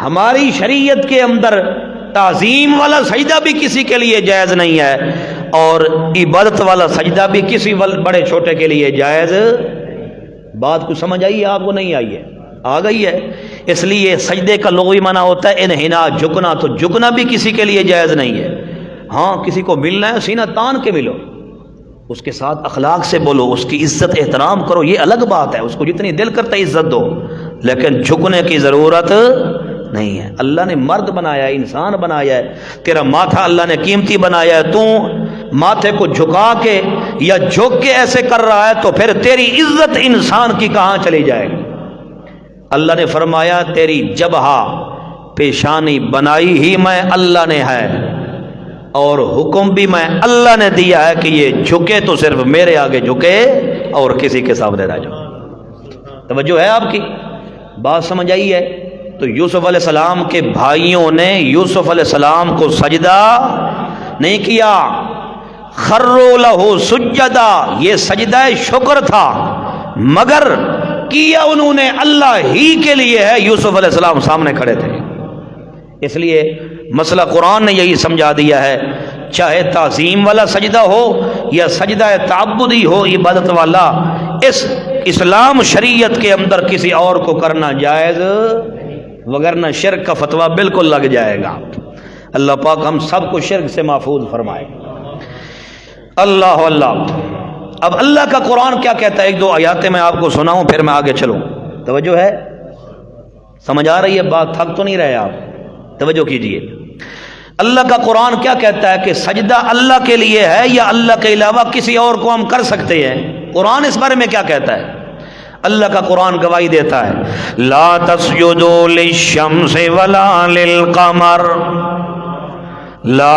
ہماری شریعت کے اندر تعظیم والا سجدہ بھی کسی کے لیے جائز نہیں ہے، اور عبادت والا سجدہ بھی کسی بڑے چھوٹے کے لیے جائز۔ بات کو سمجھ آئی ہے آپ کو؟ نہیں آئی ہے؟ آ گئی ہے۔ اس لیے سجدے کا لغوی معنی ہوتا ہے انحنا، جھکنا، تو جھکنا بھی کسی کے لیے جائز نہیں ہے۔ ہاں کسی کو ملنا ہے سینہ تان کے ملو، اس کے ساتھ اخلاق سے بولو، اس کی عزت احترام کرو، یہ الگ بات ہے، اس کو جتنی دل کرتا ہے عزت دو، لیکن جھکنے کی ضرورت نہیں ہے۔ اللہ نے مرد بنایا ہے، انسان بنایا ہے، تیرا ماتھا اللہ نے قیمتی بنایا ہے، تو ماتھے کو جھکا کے یا جھک کے ایسے کر رہا ہے تو پھر تیری عزت انسان کی کہاں چلی جائے گی؟ اللہ نے فرمایا تیری جبہہ پیشانی بنائی ہی میں اللہ نے ہے، اور حکم بھی میں اللہ نے دیا ہے کہ یہ جھکے تو صرف میرے آگے جھکے اور کسی کے سامنے نہ جھکے۔ توجہ ہے آپ کی بات سمجھ آئی ہے؟ تو یوسف علیہ السلام کے بھائیوں نے یوسف علیہ السلام کو سجدہ نہیں کیا، خروا لہ سجدا، یہ سجدہ شکر تھا، مگر کیا انہوں نے اللہ ہی کے لیے ہے۔ یوسف علیہ السلام سامنے کھڑے تھے، اس لیے مسئلہ قرآن نے یہی سمجھا دیا ہے، چاہے تعظیم والا سجدہ ہو یا سجدہ تعبدی ہو عبادت والا، اس اسلام شریعت کے اندر کسی اور کو کرنا جائز، وگرنہ شرک کا فتویٰ بالکل لگ جائے گا۔ اللہ پاک ہم سب کو شرک سے محفوظ فرمائے۔ اللہ اللہ۔ اب اللہ کا قرآن کیا کہتا ہے؟ ایک دو آیاتیں میں آپ کو سناؤں پھر میں آگے چلوں۔ توجہ ہے؟ سمجھ آ رہی ہے بات؟ تھک تو نہیں رہے آپ؟ توجہ کیجئے۔ اللہ کا قرآن کیا کہتا ہے کہ سجدہ اللہ کے لیے ہے یا اللہ کے علاوہ کسی اور کو ہم کر سکتے ہیں؟ قرآن اس بارے میں کیا کہتا ہے؟ اللہ کا قرآن گواہی دیتا ہے، لا تسجدوا للشمس ولا للقمر، لا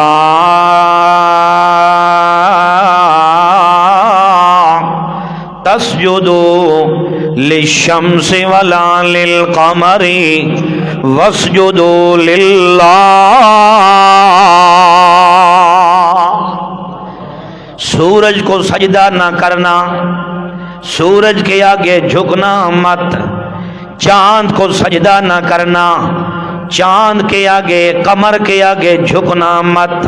تسجدوا للشمس ولا للقمر واسجدوا للہ۔ سورج کو سجدہ نہ کرنا، سورج کے آگے جھکنا مت، چاند کو سجدہ نہ کرنا، چاند کے آگے، قمر کے آگے جھکنا مت۔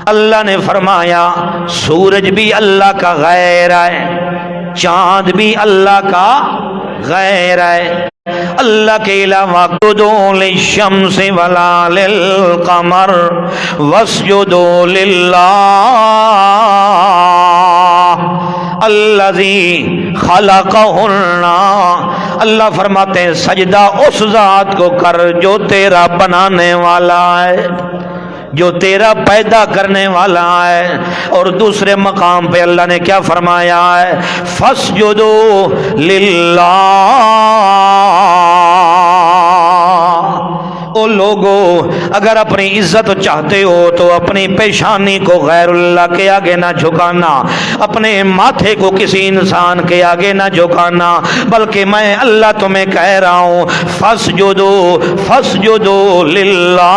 اللہ نے فرمایا سورج بھی اللہ کا غیر ہے، چاند بھی اللہ کا غیر ہے، اللہ کے علاوہ اسجدوا للشمس ولا للقمر واسجدوا للہ الذی خلقہن۔ اللہ فرماتے ہیں سجدہ اس ذات کو کر جو تیرا بنانے والا ہے، جو تیرا پیدا کرنے والا ہے۔ اور دوسرے مقام پہ اللہ نے کیا فرمایا ہے؟ فاسجدوا للہ۔ او لوگو اگر اپنی عزت چاہتے ہو تو اپنی پیشانی کو غیر اللہ کے آگے نہ جھکانا، اپنے ماتھے کو کسی انسان کے آگے نہ جھکانا، بلکہ میں اللہ تمہیں کہہ رہا ہوں فاسجدوا للہ،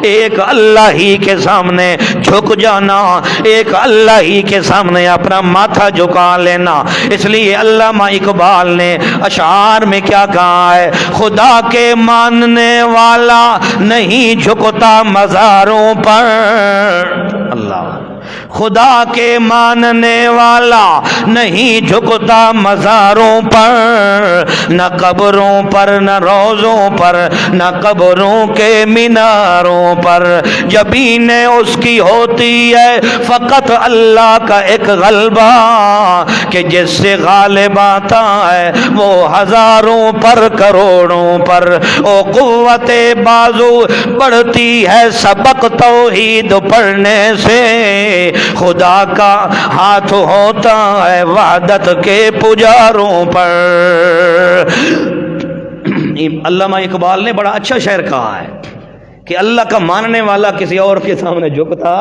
ایک اللہ ہی کے سامنے جھک جانا، ایک اللہ ہی کے سامنے اپنا ماتھا جھکا لینا۔ اس لیے علامہ اقبال نے اشعار میں کیا کہا ہے؟ خدا کے ماننے والا نہیں جھکتا مزاروں پر، اللہ، خدا کے ماننے والا نہیں جھکتا مزاروں پر، نہ قبروں پر، نہ روضوں پر، نہ قبروں کے میناروں پر، جبینیں اس کی ہوتی ہے فقط اللہ کا ایک غلبہ، کہ جس سے غالب آتا ہے وہ ہزاروں پر، کروڑوں پر۔ او قوت بازو بڑھتی ہے سبق توحید پڑھنے سے، خدا کا ہاتھ ہوتا ہے وحدت کے پجاروں پر۔ علامہ اقبال نے بڑا اچھا شعر کہا ہے کہ اللہ کا ماننے والا کسی اور کے سامنے جھکتا،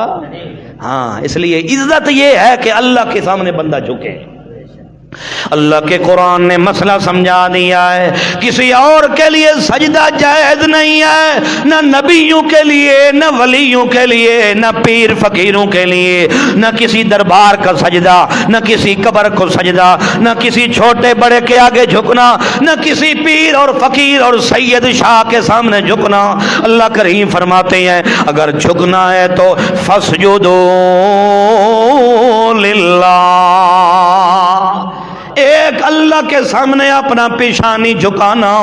ہاں، اس لیے عزت یہ ہے کہ اللہ کے سامنے بندہ جھکے۔ اللہ کے قرآن نے مسئلہ سمجھا دیا ہے، کسی اور کے لیے سجدہ جائز نہیں ہے، نہ نبیوں کے لیے، نہ ولیوں کے لیے، نہ پیر فقیروں کے لیے، نہ کسی دربار کا سجدہ، نہ کسی قبر کو سجدہ، نہ کسی چھوٹے بڑے کے آگے جھکنا، نہ کسی پیر اور فقیر اور سید شاہ کے سامنے جھکنا۔ اللہ کریم فرماتے ہیں اگر جھکنا ہے تو فاسجدوا للہ، ایک دیکھ اللہ کے سامنے اپنا پیشانی جھکانا،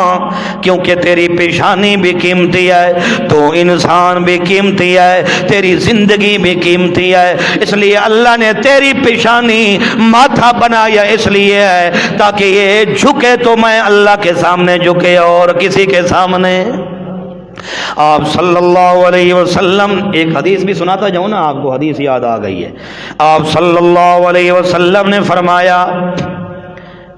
کیونکہ تیری پیشانی بھی قیمتی ہے، تو انسان بھی قیمتی ہے، تیری زندگی بھی قیمتی ہے، اس لیے اللہ نے تیری پیشانی ماتھا بنایا اس لیے ہے تاکہ یہ جھکے تو میں اللہ کے سامنے جھکے اور کسی کے سامنے۔ آپ صلی اللہ علیہ وسلم، ایک حدیث بھی سناتا جاؤں نا، آپ کو حدیث یاد آ گئی ہے۔ آپ صلی اللہ علیہ وسلم نے فرمایا،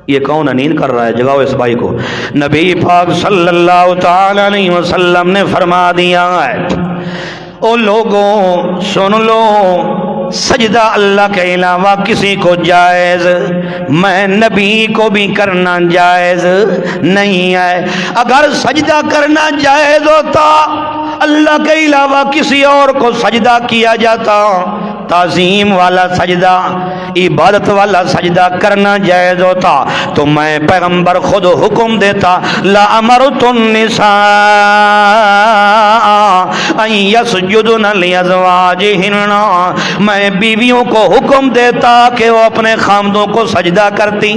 یہ کون ہے نیند کر رہا ہے؟ جگاؤ اس بھائی کو۔ نبی پاک صلی اللہ تعالی علیہ وسلم نے فرما دیا ہے، او لوگوں سن لو، سجدہ اللہ کے علاوہ کسی کو جائز، میں نبی کو بھی کرنا جائز نہیں ہے۔ اگر سجدہ کرنا جائز ہوتا، اللہ کے علاوہ کسی اور کو سجدہ کیا جاتا، تعظیم والا سجدہ، عبادت والا سجدہ کرنا جائز ہوتا، تو میں پیغمبر خود حکم دیتا، لَأَمَرْتُ النِّسَاءَ أَن يَسْجُدْنَ لِأَزْوَاجِهِنَّ، میں بیویوں کو حکم دیتا کہ وہ اپنے خامدوں کو سجدہ کرتی،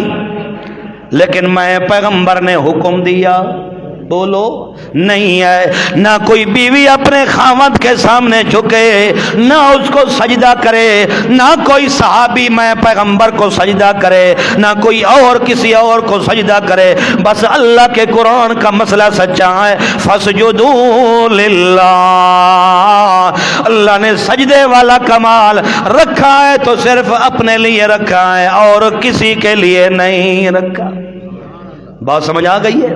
لیکن میں پیغمبر نے حکم دیا، بولو نہیں ہے، نہ کوئی بیوی اپنے خاوند کے سامنے جھکے، نہ اس کو سجدہ کرے، نہ کوئی صحابی میں پیغمبر کو سجدہ کرے، نہ کوئی اور کسی اور کو سجدہ کرے، بس اللہ کے قرآن کا مسئلہ سچا ہے، فَاسْجُدُوا لِلَّهِ، اللہ نے سجدے والا کمال رکھا ہے تو صرف اپنے لیے رکھا ہے اور کسی کے لیے نہیں رکھا۔ بات سمجھ آ گئی ہے؟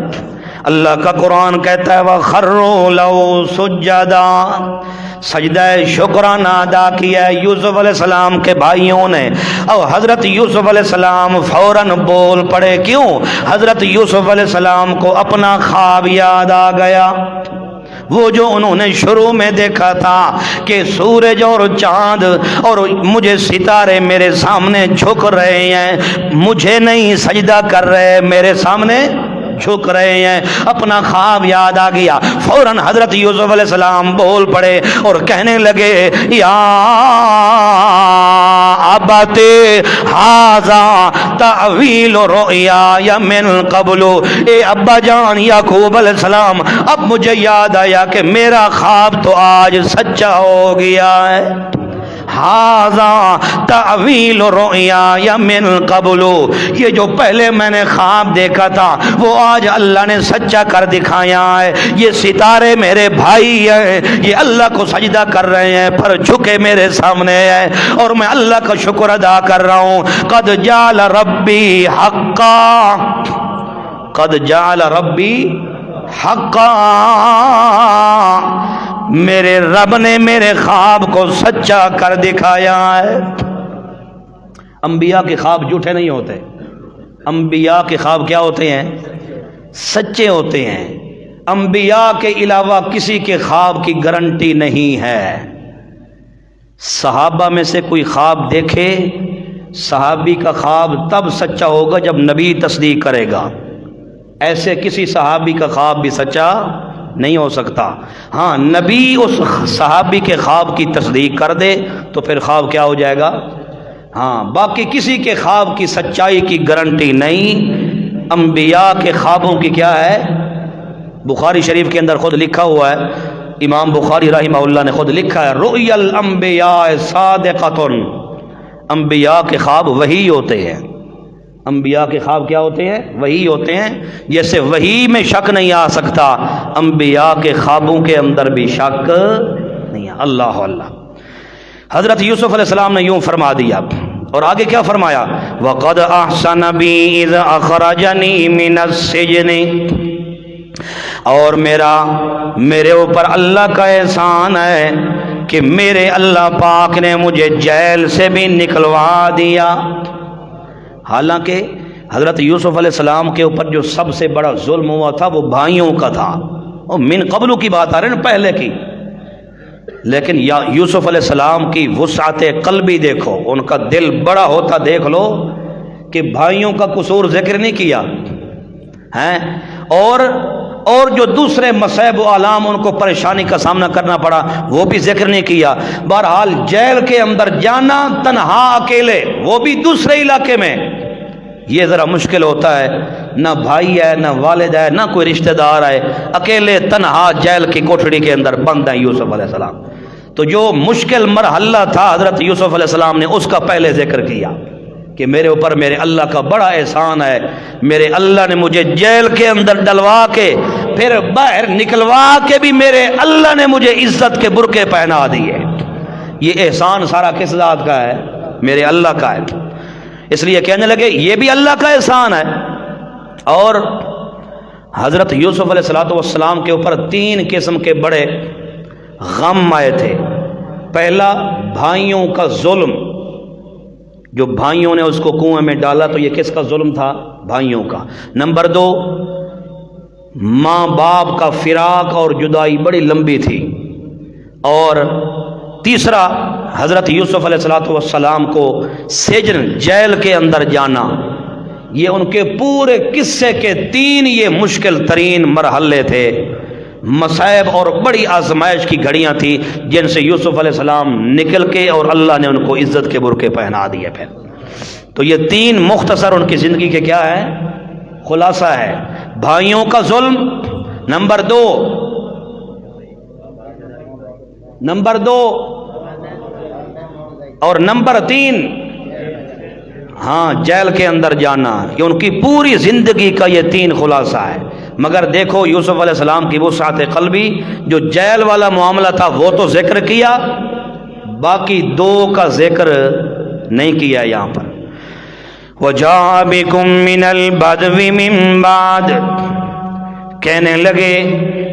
اللہ کا قرآن کہتا ہے وَخَرُّوا لَهُ سُجَّدًا، سجدہ شکرانہ ادا کیا ہے یوسف علیہ السلام کے بھائیوں نے، اور حضرت یوسف علیہ السلام فوراً بول پڑے۔ کیوں؟ حضرت یوسف علیہ السلام کو اپنا خواب یاد آ گیا، وہ جو انہوں نے شروع میں دیکھا تھا کہ سورج اور چاند اور مجھے ستارے میرے سامنے جھک رہے ہیں، مجھے نہیں سجدہ کر رہے، میرے سامنے جھک رہے ہیں، اپنا خواب یاد آ گیا، فوراً حضرت یوسف علیہ السلام بول پڑے اور کہنے لگے یا ابت ھذا تأویل رؤیای من قبل، اے ابا جان یعقوب علیہ السلام، اب مجھے یاد آیا کہ میرا خواب تو آج سچا ہو گیا ہے، ھذا تأویل رؤیای من قبل، یہ جو پہلے میں نے خواب دیکھا تھا وہ آج اللہ نے سچا کر دکھایا ہے، یہ ستارے میرے بھائی ہیں، یہ اللہ کو سجدہ کر رہے ہیں پر جھکے میرے سامنے ہیں، اور میں اللہ کا شکر ادا کر رہا ہوں، قد جعل ربی حقا، قد جعل ربی حقا، میرے رب نے میرے خواب کو سچا کر دکھایا ہے۔ انبیاء کے خواب جھوٹے نہیں ہوتے، انبیاء کے خواب کیا ہوتے ہیں؟ سچے ہوتے ہیں۔ انبیاء کے علاوہ کسی کے خواب کی گارنٹی نہیں ہے۔ صحابہ میں سے کوئی خواب دیکھے، صحابی کا خواب تب سچا ہوگا جب نبی تصدیق کرے گا، ایسے کسی صحابی کا خواب بھی سچا نہیں ہو سکتا۔ ہاں نبی اس صحابی کے خواب کی تصدیق کر دے تو پھر خواب کیا ہو جائے گا؟ ہاں، باقی کسی کے خواب کی سچائی کی گارنٹی نہیں۔ انبیاء کے خوابوں کی کیا ہے؟ بخاری شریف کے اندر خود لکھا ہوا ہے، امام بخاری رحمہ اللہ نے خود لکھا ہے رؤیا الانبیاء صادقۃ، انبیاء کے خواب وحی ہوتے ہیں۔ انبیاء کے خواب کیا ہوتے ہیں؟ وحی ہوتے ہیں۔ جیسے وحی میں شک نہیں آ سکتا، انبیاء کے خوابوں کے اندر بھی شک نہیں ہے۔ اللہ اللہ۔ حضرت یوسف علیہ السلام نے یوں فرما دیا، اور آگے کیا فرمایا؟ وَقَدْ أَحْسَنَ بِي إِذْ أَخْرَجَنِي مِنَ السِّجْنِ، اور میرے اوپر اللہ کا احسان ہے کہ میرے اللہ پاک نے مجھے جیل سے بھی نکلوا دیا۔ حالانکہ حضرت یوسف علیہ السلام کے اوپر جو سب سے بڑا ظلم ہوا تھا وہ بھائیوں کا تھا، اور من قبل کی بات آ رہی نا، پہلے کی، لیکن یوسف علیہ السلام کی وسعت قلبی دیکھو، ان کا دل بڑا ہوتا دیکھ لو کہ بھائیوں کا قصور ذکر نہیں کیا ہیں، اور جو دوسرے مصائب و آلام ان کو پریشانی کا سامنا کرنا پڑا وہ بھی ذکر نہیں کیا۔ بہرحال جیل کے اندر جانا تنہا اکیلے، وہ بھی دوسرے علاقے میں، یہ ذرا مشکل ہوتا ہے، نہ بھائی ہے، نہ والد ہے، نہ کوئی رشتہ دار ہے، اکیلے تنہا جیل کی کوٹھڑی کے اندر بند ہیں یوسف علیہ السلام۔ تو جو مشکل مرحلہ تھا حضرت یوسف علیہ السلام نے اس کا پہلے ذکر کیا کہ میرے اوپر میرے اللہ کا بڑا احسان ہے، میرے اللہ نے مجھے جیل کے اندر ڈلوا کے پھر باہر نکلوا کے بھی میرے اللہ نے مجھے عزت کے برقعے پہنا دیے۔ یہ احسان سارا کس ذات کا ہے؟ میرے اللہ کا ہے۔ اس لیے کہنے لگے یہ بھی اللہ کا احسان ہے۔ اور حضرت یوسف علیہ السلام کے اوپر 3 قسم کے بڑے غم آئے تھے۔ پہلا، بھائیوں کا ظلم، جو بھائیوں نے اس کو کنویں میں ڈالا تو یہ کس کا ظلم تھا؟ بھائیوں کا۔ نمبر 2، ماں باپ کا فراق اور جدائی بڑی لمبی تھی۔ اور تیسرا، حضرت یوسف علیہ السلام کو سجن جیل کے اندر جانا۔ یہ ان کے پورے قصے کے 3 یہ مشکل ترین مرحلے تھے، مصائب اور بڑی آزمائش کی گھڑیاں تھی جن سے یوسف علیہ السلام نکل کے اور اللہ نے ان کو عزت کے برقعے پہنا دیے۔ پھر تو یہ 3 مختصر ان کی زندگی کے کیا ہے؟ خلاصہ ہے۔ بھائیوں کا ظلم، نمبر 2 اور نمبر 3 جیل کے اندر جانا۔ یہ ان کی پوری زندگی کا یہ 3 خلاصہ ہے۔ مگر دیکھو یوسف علیہ السلام کی وسعت قلبی، جو جیل والا معاملہ تھا وہ تو ذکر کیا، باقی 2 کا ذکر نہیں کیا یہاں پر۔ وَجَاءَ بِكُم مِّنَ الْبَدْوِ مِن بَعْدِ، کہنے لگے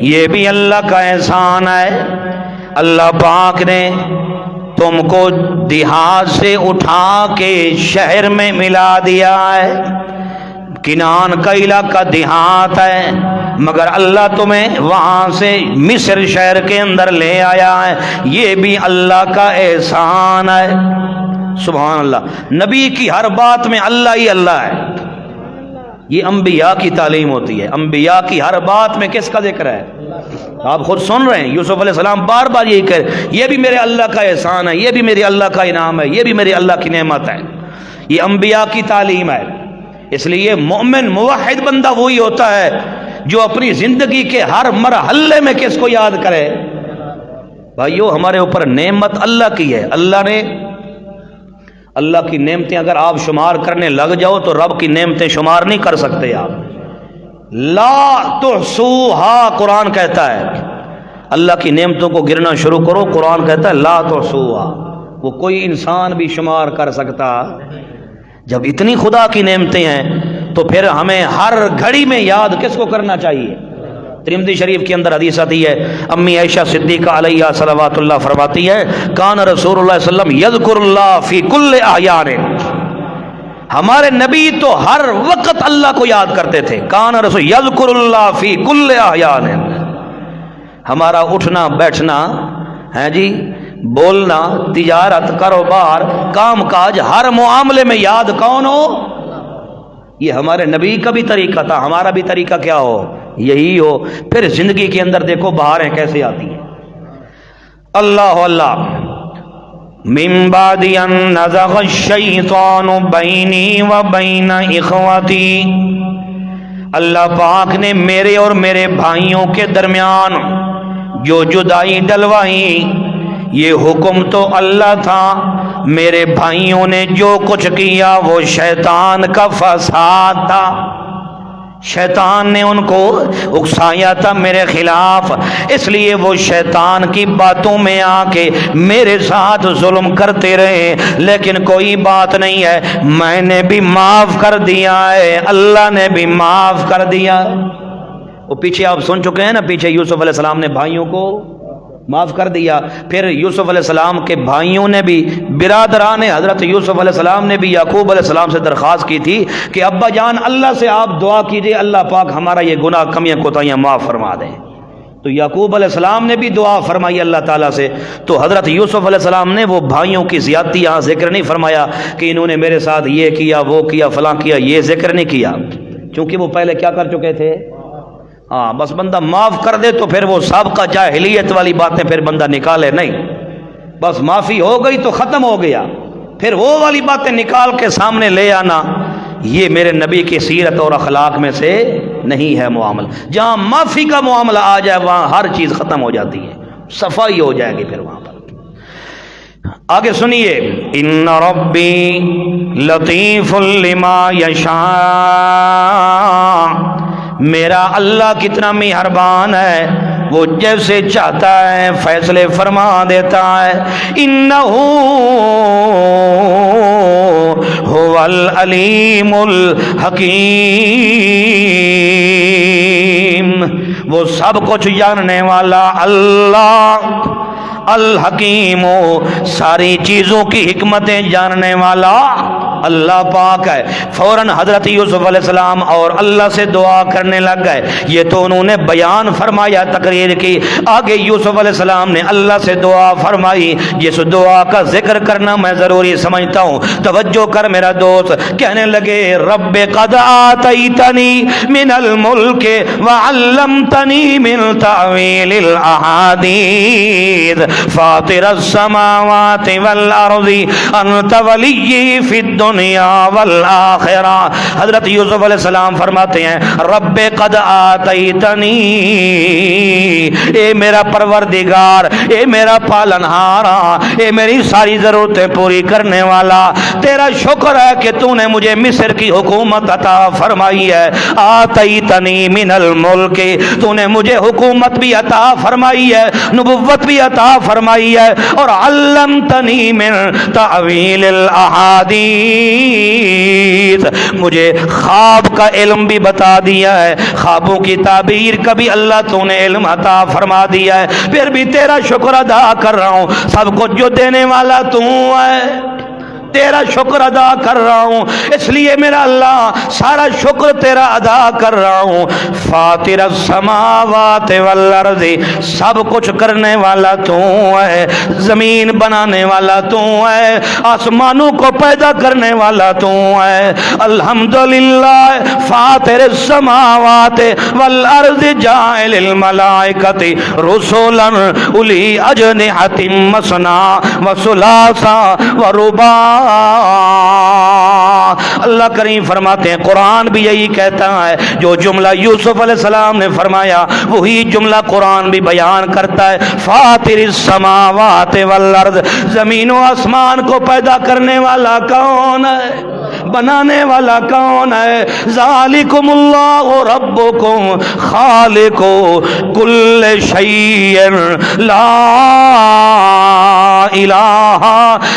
یہ بھی اللہ کا احسان ہے، اللہ پاک نے تم کو دیہات سے اٹھا کے شہر میں ملا دیا ہے۔ کنعان کا علاقہ دیہات ہے، مگر اللہ تمہیں وہاں سے مصر شہر کے اندر لے آیا ہے، یہ بھی اللہ کا احسان ہے۔ سبحان اللہ، نبی کی ہر بات میں اللہ ہی اللہ ہے۔ یہ انبیاء کی تعلیم ہوتی ہے، انبیاء کی ہر بات میں کس کا ذکر ہے؟ آپ خود سن رہے ہیں، یوسف علیہ السلام بار بار یہی کہہ رہے، یہ بھی میرے اللہ کا احسان ہے، یہ بھی میرے اللہ کا انعام ہے، یہ بھی میرے اللہ کی نعمت ہے۔ یہ انبیاء کی تعلیم ہے۔ اس لیے مومن موحد بندہ وہی ہوتا ہے جو اپنی زندگی کے ہر مرحلے میں کس کو یاد کرے؟ بھائیو، ہمارے اوپر نعمت اللہ کی ہے، اللہ کی نعمتیں اگر آپ شمار کرنے لگ جاؤ تو رب کی نعمتیں شمار نہیں کر سکتے آپ۔ لا تحصوها، قرآن کہتا ہے اللہ کی نعمتوں کو گرنا شروع کرو، قرآن کہتا ہے لا تحصوها، وہ کوئی انسان بھی شمار کر سکتا۔ جب اتنی خدا کی نعمتیں ہیں تو پھر ہمیں ہر گھڑی میں یاد کس کو کرنا چاہیے؟ ترمذی شریف کے اندر حدیث آتی ہے، امی عائشہ صدیقہ علیہ صلوات اللہ فرماتی ہے، کان رسول اللہ صلی اللہ علیہ وسلم یذکر اللہ فی کل احیان، ہمارے نبی تو ہر وقت اللہ کو یاد کرتے تھے۔ کان رسول یذکر اللہ فی کل احیان، ہمارا اٹھنا بیٹھنا ہے جی، بولنا، تجارت، کاروبار، کام کاج، ہر معاملے میں یاد کون ہو؟ یہ ہمارے نبی کا بھی طریقہ تھا، ہمارا بھی طریقہ کیا ہو؟ یہی ہو۔ پھر زندگی کے اندر دیکھو بہاریں کیسے آتی ہیں۔ اللہ اللہ، من بعد ان نزغ الشیطان بینی و بین اخوتی، اللہ پاک نے میرے اور میرے بھائیوں کے درمیان جو جدائی ڈلوائی، یہ حکم تو اللہ تھا، میرے بھائیوں نے جو کچھ کیا وہ شیطان کا فساد تھا، شیطان نے ان کو اکسایا تھا میرے خلاف، اس لیے وہ شیطان کی باتوں میں آ کے میرے ساتھ ظلم کرتے رہے، لیکن کوئی بات نہیں ہے، میں نے بھی معاف کر دیا ہے، اللہ نے بھی معاف کر دیا۔ وہ پیچھے آپ سن چکے ہیں نا، پیچھے یوسف علیہ السلام نے بھائیوں کو معاف کر دیا، پھر یوسف علیہ السلام کے بھائیوں نے بھی، برادران حضرت یوسف علیہ السلام نے بھی یعقوب علیہ السلام سے درخواست کی تھی کہ ابا جان اللہ سے آپ دعا کیجئے اللہ پاک ہمارا یہ گناہ کمیاں کوتاہیاں معاف فرما دیں۔ تو یعقوب علیہ السلام نے بھی دعا فرمائی اللہ تعالیٰ سے۔ تو حضرت یوسف علیہ السلام نے وہ بھائیوں کی زیادتی یہاں ذکر نہیں فرمایا کہ انہوں نے میرے ساتھ یہ کیا وہ کیا فلاں کیا، یہ ذکر نہیں کیا، چونکہ وہ پہلے کیا کر چکے تھے۔ ہاں بس بندہ معاف کر دے تو پھر وہ سابقہ جاہلیت والی باتیں پھر بندہ نکالے نہیں، بس معافی ہو گئی تو ختم ہو گیا، پھر وہ والی باتیں نکال کے سامنے لے آنا یہ میرے نبی کی سیرت اور اخلاق میں سے نہیں ہے معاملہ. جہاں معافی کا معاملہ آ جائے وہاں ہر چیز ختم ہو جاتی ہے، صفائی ہو جائے گی پھر وہاں پر. آگے سنیے، ان ربی لطیف لما یشاء، میرا اللہ کتنا مہربان ہے، وہ جیسے چاہتا ہے فیصلے فرما دیتا ہے. انہو هو العلیم الحکیم، وہ سب کچھ جاننے والا اللہ الحکیم، ساری چیزوں کی حکمتیں جاننے والا اللہ پاک ہے. فوراً حضرت یوسف علیہ السلام اور اللہ سے دعا کرنے لگ گئے. یہ تو انہوں نے بیان فرمایا، تقریر کی. آگے یوسف علیہ السلام نے اللہ سے دعا فرمائی. جس دعا کا ذکر کرنا میں ضروری سمجھتا ہوں، توجہ کر میرا دوست. کہنے لگے رب قد آتیتنی من الملک وعلمتنی من تعویل الاحادیث فاطر السماوات والارض انت ولی فی الدنیا والآخرہ. حضرت یوسف علیہ السلام فرماتے ہیں رب قد آتیتنی، اے میرا پروردگار، اے میرا پالنہارا، اے میری ساری ضرورتیں پوری کرنے والا، تیرا شکر ہے کہ تو نے مجھے مصر کی حکومت عطا فرمائی ہے. آتیتنی من الملک، تو نے مجھے حکومت بھی عطا فرمائی ہے، نبوت بھی عطا فرمائی ہے، اور علمتنی من تعویل الاحادیث، مجھے خواب کا علم بھی بتا دیا ہے، خوابوں کی تعبیر کا بھی اللہ تو نے علم عطا فرما دیا ہے. پھر بھی تیرا شکر ادا کر رہا ہوں، سب کچھ جو دینے والا تو ہے، تیرا شکر ادا کر رہا ہوں، اس لیے میرا اللہ سارا شکر تیرا ادا کر رہا ہوں. فاطر السماوات والارض، سب کچھ کرنے والا تو ہے، زمین بنانے والا تو ہے، آسمانوں کو پیدا کرنے والا تو ہے. الحمدللہ فاطر السماوات والارض جاعل الملائکۃ رسلا اولی اجنحۃ مثنی وثلاث ورباع. اللہ کریم فرماتے ہیں قرآن بھی یہی کہتا ہے، جو جملہ یوسف علیہ السلام نے فرمایا وہی جملہ قرآن بھی بیان کرتا ہے. فاطر السماوات والارض، زمین و آسمان کو پیدا کرنے والا کون ہے، بنانے والا کون ہے؟ ذالکم اللہ ربکم خالق کل شیء لا الہ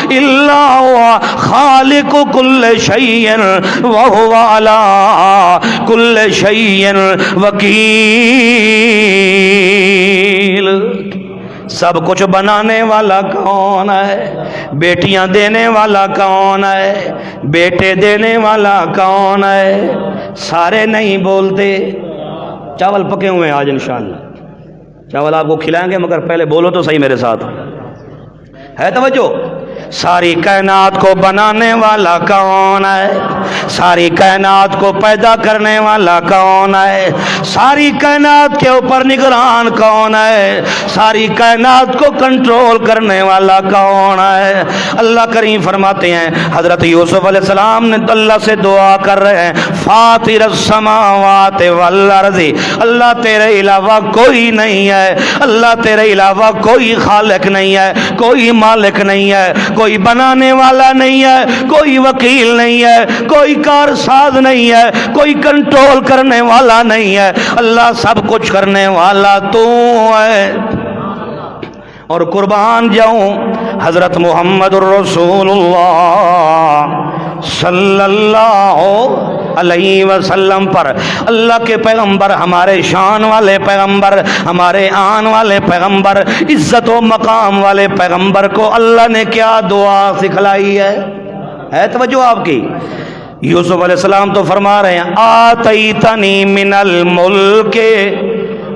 الا هو خالق کل شیء وهو علی کل شیء وکیل. سب کچھ بنانے والا کون ہے؟ بیٹیاں دینے والا کون ہے؟ بیٹے دینے والا کون ہے؟ سارے نہیں بولتے. چاول پکے ہوئے ہیں آج انشاءاللہ، چاول آپ کو کھلائیں گے، مگر پہلے بولو تو صحیح میرے ساتھ. ہے توجہ؟ ساری کائنات کو بنانے والا کون ہے؟ ساری کائنات کو پیدا کرنے والا کون ہے؟ ساری کائنات کے اوپر نگران کون ہے؟ ساری کائنات کو کنٹرول کرنے والا کون ہے؟ اللہ کریم فرماتے ہیں حضرت یوسف علیہ السلام نے اللہ سے دعا کر رہے ہیں فاطر السماوات والارض، اللہ تیرے علاوہ کوئی نہیں ہے، اللہ تیرے علاوہ کوئی خالق نہیں ہے، کوئی مالک نہیں ہے، کوئی بنانے والا نہیں ہے، کوئی وکیل نہیں ہے، کوئی کارساز نہیں ہے، کوئی کنٹرول کرنے والا نہیں ہے. اللہ سب کچھ کرنے والا تو ہے. اور قربان جاؤں حضرت محمد الرسول اللہ صلی اللہ علیہ وسلم پر، اللہ کے پیغمبر، ہمارے شان والے پیغمبر، ہمارے آن والے پیغمبر، عزت و مقام والے پیغمبر کو اللہ نے کیا دعا سکھلائی ہے توجہ آپ کی. یوسف علیہ السلام تو فرما رہے ہیں آتیتنی من الملک،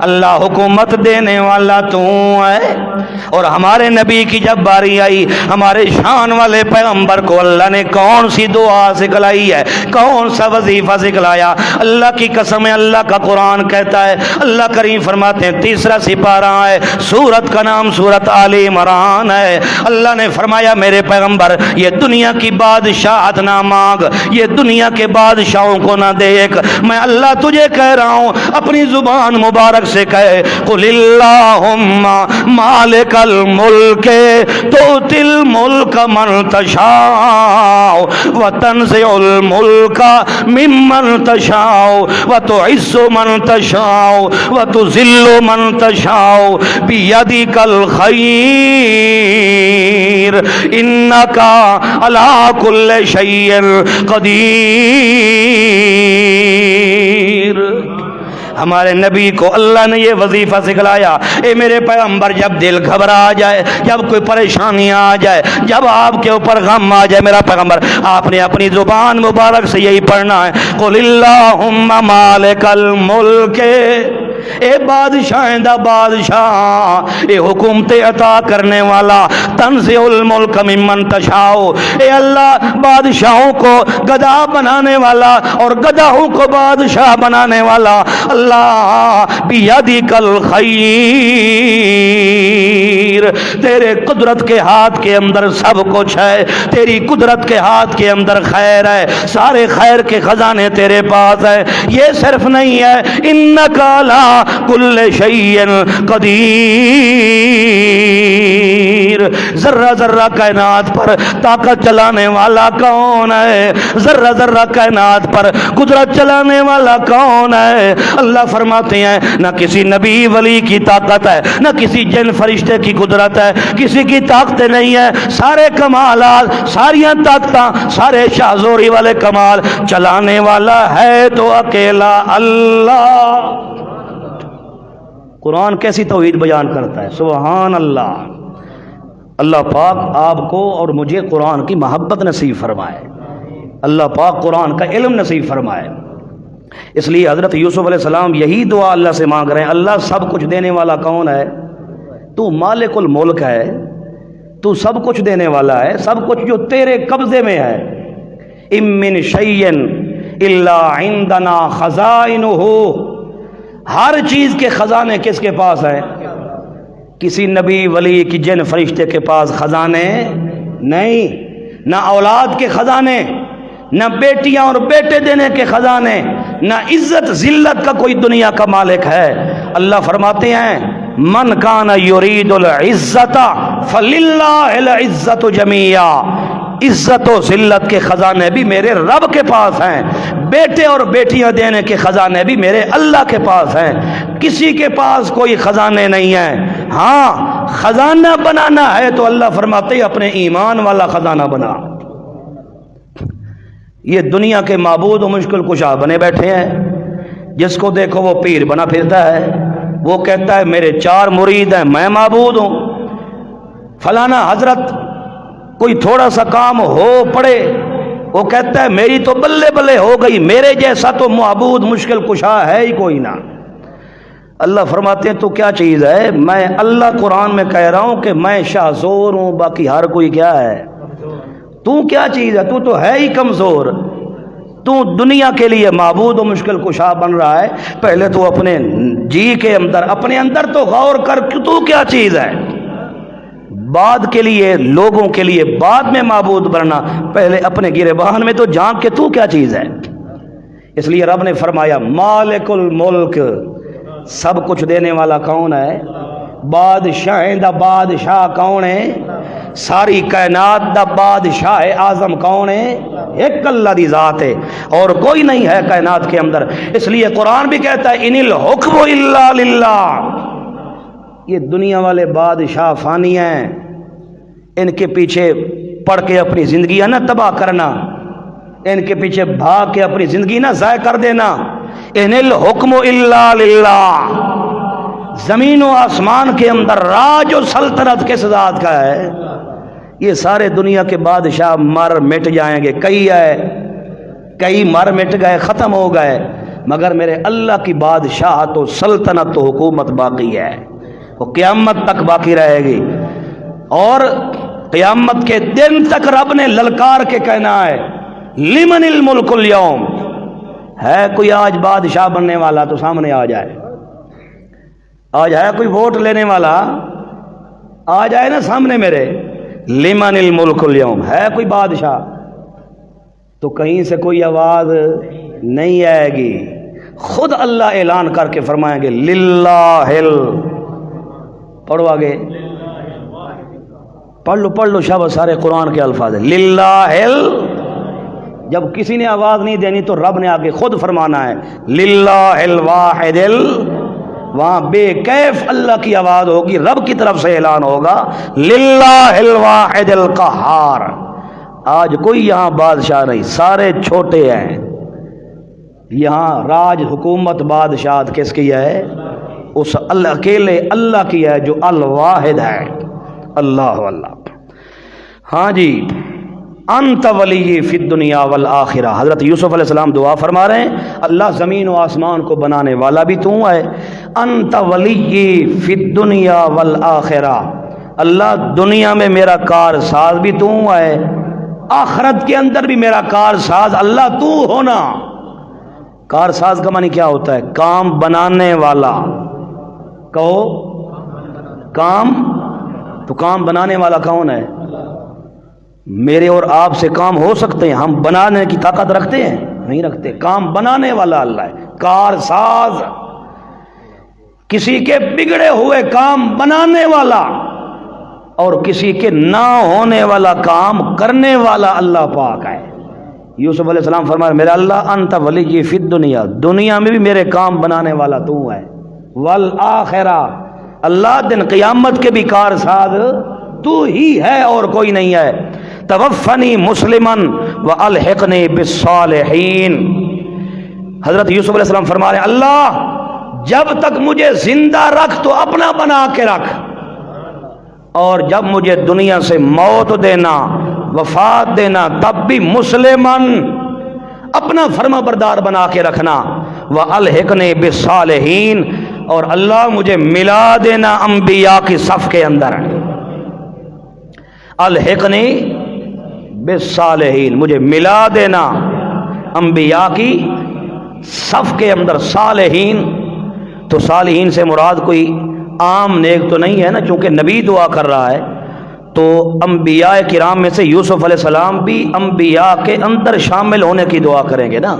اللہ حکومت دینے والا تو ہے، اور ہمارے نبی کی جب باری آئی ہمارے شان والے پیغمبر کو اللہ نے کون سی دعا سکھلائی ہے, کون سا وظیفہ سکھلایا. اللہ کی قسم ہے, اللہ کا قرآن کہتا ہے, اللہ کریم فرماتے ہیں, تیسرا سپارہ ہے, سورت کا نام سورت آل عمران ہے. اللہ نے فرمایا میرے پیغمبر یہ دنیا کی بادشاہت نہ مانگ, یہ دنیا کے بادشاہوں کو نہ دیکھ, میں اللہ تجھے کہہ رہا ہوں اپنی زبان مبارک سے کہے قل اللہم مالک الملک تؤتی الملک من تشاء وتنزع الملک ممن تشاء وتعز من تشاء وتذل من تشاء بیدک الخیر انک علی کل شیء قدیر. ہمارے نبی کو اللہ نے یہ وظیفہ سکھلایا. اے میرے پیغمبر جب دل گھبرا جائے, جب کوئی پریشانی آ جائے, جب آپ کے اوپر غم آ جائے, میرا پیغمبر آپ نے اپنی زبان مبارک سے یہی پڑھنا ہے قل اللہم مالک الملک, اے بادشاہ دا بادشاہ, اے حکومت عطا کرنے والا, تنزع الملک ممن تشاء, اے اللہ بادشاہوں کو گدا بنانے والا اور گداہوں کو بادشاہ بنانے والا, اللہ بیدک الخیر, تیرے قدرت کے ہاتھ کے اندر سب کچھ ہے, تیری قدرت کے ہاتھ کے اندر خیر ہے, سارے خیر کے خزانے تیرے پاس ہے. یہ صرف نہیں ہے, انک علی کل شیء قدیر, ذرہ ذرہ کائنات پر طاقت چلانے والا کون ہے, ذرہ ذرہ کائنات پر قدرت چلانے والا کون ہے. اللہ فرماتے ہیں نہ کسی نبی ولی کی طاقت ہے, نہ کسی جن فرشتے کی قدرت ہے, کسی کی طاقت نہیں ہے. سارے کمالات, ساریاں طاقتاں, سارے شاہزوری والے کمال چلانے والا ہے تو اکیلا اللہ. قرآن کیسی توحید بیان کرتا ہے, سبحان اللہ. اللہ پاک آپ کو اور مجھے قرآن کی محبت نصیب فرمائے, اللہ پاک قرآن کا علم نصیب فرمائے. اس لیے حضرت یوسف علیہ السلام یہی دعا اللہ سے مانگ رہے ہیں, اللہ سب کچھ دینے والا کون ہے, تو مالک الملک ہے, تو سب کچھ دینے والا ہے, سب کچھ جو تیرے قبضے میں ہے. ام من شیء الا عندنا خزائنہ, ہر چیز کے خزانے کس کے پاس ہیں, کسی نبی ولی کی جن فرشتے کے پاس خزانے نہیں, نہ اولاد کے خزانے, نہ بیٹیاں اور بیٹے دینے کے خزانے, نہ عزت ذلت کا کوئی دنیا کا مالک ہے. اللہ فرماتے ہیں من کان یرید العزت فللہ العزت جمیعا, عزت و ذلت کے خزانے بھی میرے رب کے پاس ہیں, بیٹے اور بیٹیاں دینے کے خزانے بھی میرے اللہ کے پاس ہیں. کسی کے پاس کوئی خزانے نہیں ہیں. ہاں خزانہ بنانا ہے تو اللہ فرماتے ہیں اپنے ایمان والا خزانہ بنا. یہ دنیا کے معبود و مشکل کشا بنے بیٹھے ہیں, جس کو دیکھو وہ پیر بنا پھرتا ہے, وہ کہتا ہے میرے 4 مرید ہیں میں معبود ہوں. فلانا حضرت کوئی تھوڑا سا کام ہو پڑے وہ کہتا ہے میری تو بلے بلے ہو گئی, میرے جیسا تو معبود مشکل کشا ہے ہی کوئی نہ. اللہ فرماتے ہیں تو کیا چیز ہے, میں اللہ قرآن میں کہہ رہا ہوں کہ میں شاہ زور ہوں, باقی ہر کوئی کیا ہے, تو کیا چیز ہے, تو ہے ہی کمزور. تو دنیا کے لیے معبود و مشکل کشا بن رہا ہے, پہلے تو اپنے جی کے اندر, اپنے اندر تو غور کر کہ تو کیا چیز ہے. بعد کے لیے, لوگوں کے لیے بعد میں معبود بننا, پہلے اپنے گریبان میں تو جھانک کے تو کیا چیز ہے. اس لیے رب نے فرمایا مالک الملک, سب کچھ دینے والا کون ہے, بادشاہ دا بادشاہ کون ہے, ساری کائنات دا بادشاہ اعظم کون ہے, ایک اللہ دی ذات ہے اور کوئی نہیں ہے کائنات کے اندر. اس لیے قرآن بھی کہتا ہے ان الحکم الا للہ, یہ دنیا والے بادشاہ فانی ہیں, ان کے پیچھے پڑھ کے اپنی زندگیاں نہ تباہ کرنا, ان کے پیچھے بھاگ کے اپنی زندگی نہ ضائع کر دینا. ان الحکم الا للہ, زمین و آسمان کے اندر راج و سلطنت کس ذات کا ہے. یہ سارے دنیا کے بادشاہ مر مٹ جائیں گے, کئی مر مٹ گئے, ختم ہو گئے, مگر میرے اللہ کی بادشاہت و سلطنت و حکومت باقی ہے. وہ قیامت تک باقی رہے گی، اور قیامت کے دن تک رب نے للکار کے کہنا ہے لمن الملک اليوم، ہے کوئی آج بادشاہ بننے والا تو سامنے آ جائے، آج ہے کوئی ووٹ لینے والا آ جائے نا سامنے میرے، لمن الملک اليوم، ہے کوئی بادشاہ، تو کہیں سے کوئی آواز نہیں آئے گی، خود اللہ اعلان کر کے فرمائیں گے للہ، پڑھو آگے، پڑھ لو شاباش، سارے قرآن کے الفاظ ہیں للہ، جب کسی نے آواز نہیں دینی تو رب نے آگے خود فرمانا ہے للہ الواحد وہاں بے کیف اللہ کی آواز ہوگی، رب کی طرف سے اعلان ہوگا للہ الواحد القہار، آج کوئی یہاں بادشاہ نہیں، سارے چھوٹے ہیں، یہاں راج حکومت بادشاہت کس کی ہے؟ اس اللہ اکیلے اللہ کی ہے جو الواحد ہے، اللہ اللہ۔ ہاں جی، انت ولی فی الدنیا والآخرہ، حضرت یوسف علیہ السلام دعا فرما رہے ہیں اللہ زمین و آسمان کو بنانے والا بھی تو ہے، انت ولی فی الدنیا والآخرہ، اللہ دنیا میں میرا کار ساز بھی تو ہے، آخرت کے اندر بھی میرا کار ساز اللہ تو ہونا۔ کار ساز کا معنی کیا ہوتا ہے؟ کام بنانے والا، کہو کام، تو کام بنانے والا کون ہے؟ میرے اور آپ سے کام ہو سکتے ہیں، ہم بنانے کی طاقت رکھتے ہیں؟ نہیں رکھتے، کام بنانے والا اللہ ہے، کار ساز، کسی کے بگڑے ہوئے کام بنانے والا اور کسی کے نہ ہونے والا کام کرنے والا اللہ پاک ہے۔ یوسف علیہ السلام فرمایا میرا اللہ انت ولی فی الدنیا، دنیا میں بھی میرے کام بنانے والا تو ہے، والآخرہ، اللہ دن قیامت کے بھی کار ساز تو ہی ہے اور کوئی نہیں ہے، توفنی مسلمن والحقنی بالصالحین۔ حضرت یوسف علیہ السلام فرما رہے ہیں اللہ جب تک مجھے زندہ رکھ تو اپنا بنا کے رکھ، اور جب مجھے دنیا سے موت دینا، وفات دینا، تب بھی مسلمن، اپنا فرما بردار بنا کے رکھنا، والحقنی بالصالحین، اور اللہ مجھے ملا دینا انبیاء کی صف کے اندر، الحقنی بالصالحین، مجھے ملا دینا انبیاء کی صف کے اندر۔ صالحین، تو صالحین سے مراد کوئی عام نیک تو نہیں ہے نا، چونکہ نبی دعا کر رہا ہے تو انبیاء کرام میں سے یوسف علیہ السلام بھی انبیاء کے اندر شامل ہونے کی دعا کریں گے نا،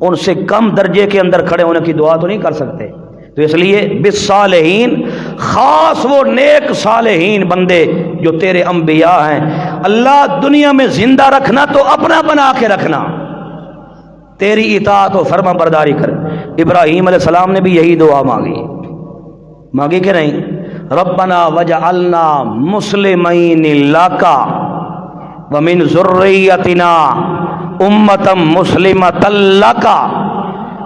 ان سے کم درجے کے اندر کھڑے ہونے کی دعا تو نہیں کر سکتے، تو اس لیے بالصالحین، خاص وہ نیک صالحین بندے جو تیرے انبیاء ہیں، اللہ دنیا میں زندہ رکھنا تو اپنا بنا کے رکھنا، تیری اطاعت و فرما برداری کر۔ ابراہیم علیہ السلام نے بھی یہی دعا مانگی کہ نہیں؟ ربنا وجعلنا مسلمین لک ومن ذریتنا امتا مسلمتا لک،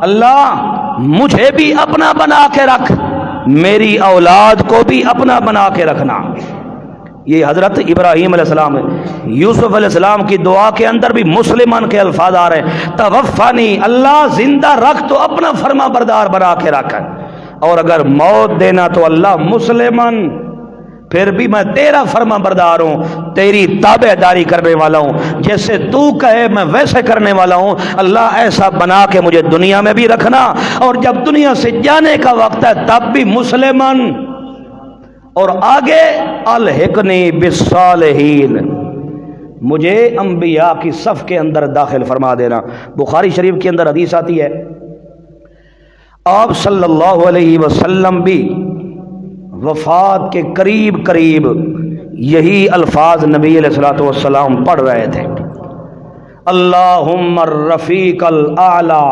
اللہ مجھے بھی اپنا بنا کے رکھ، میری اولاد کو بھی اپنا بنا کے رکھنا۔ یہ حضرت ابراہیم علیہ السلام ہے، یوسف علیہ السلام کی دعا کے اندر بھی مسلمان کے الفاظ آ رہے ہیں، توفانی، اللہ زندہ رکھ تو اپنا فرما بردار بنا کے رکھ، اور اگر موت دینا تو اللہ مسلمان، پھر بھی میں تیرا فرما بردار ہوں، تیری تابع داری کرنے والا ہوں، جیسے تو کہے میں ویسے کرنے والا ہوں، اللہ ایسا بنا کے مجھے دنیا میں بھی رکھنا، اور جب دنیا سے جانے کا وقت ہے تب بھی مسلمان، اور آگے الحقنی بالصالحین، مجھے انبیاء کی صف کے اندر داخل فرما دینا۔ بخاری شریف کے اندر حدیث آتی ہے آپ صلی اللہ علیہ وسلم بھی وفات کے قریب یہی الفاظ نبی علیہ الصلوۃ والسلام پڑھ رہے تھے، اللہم الرفیق الاعلی،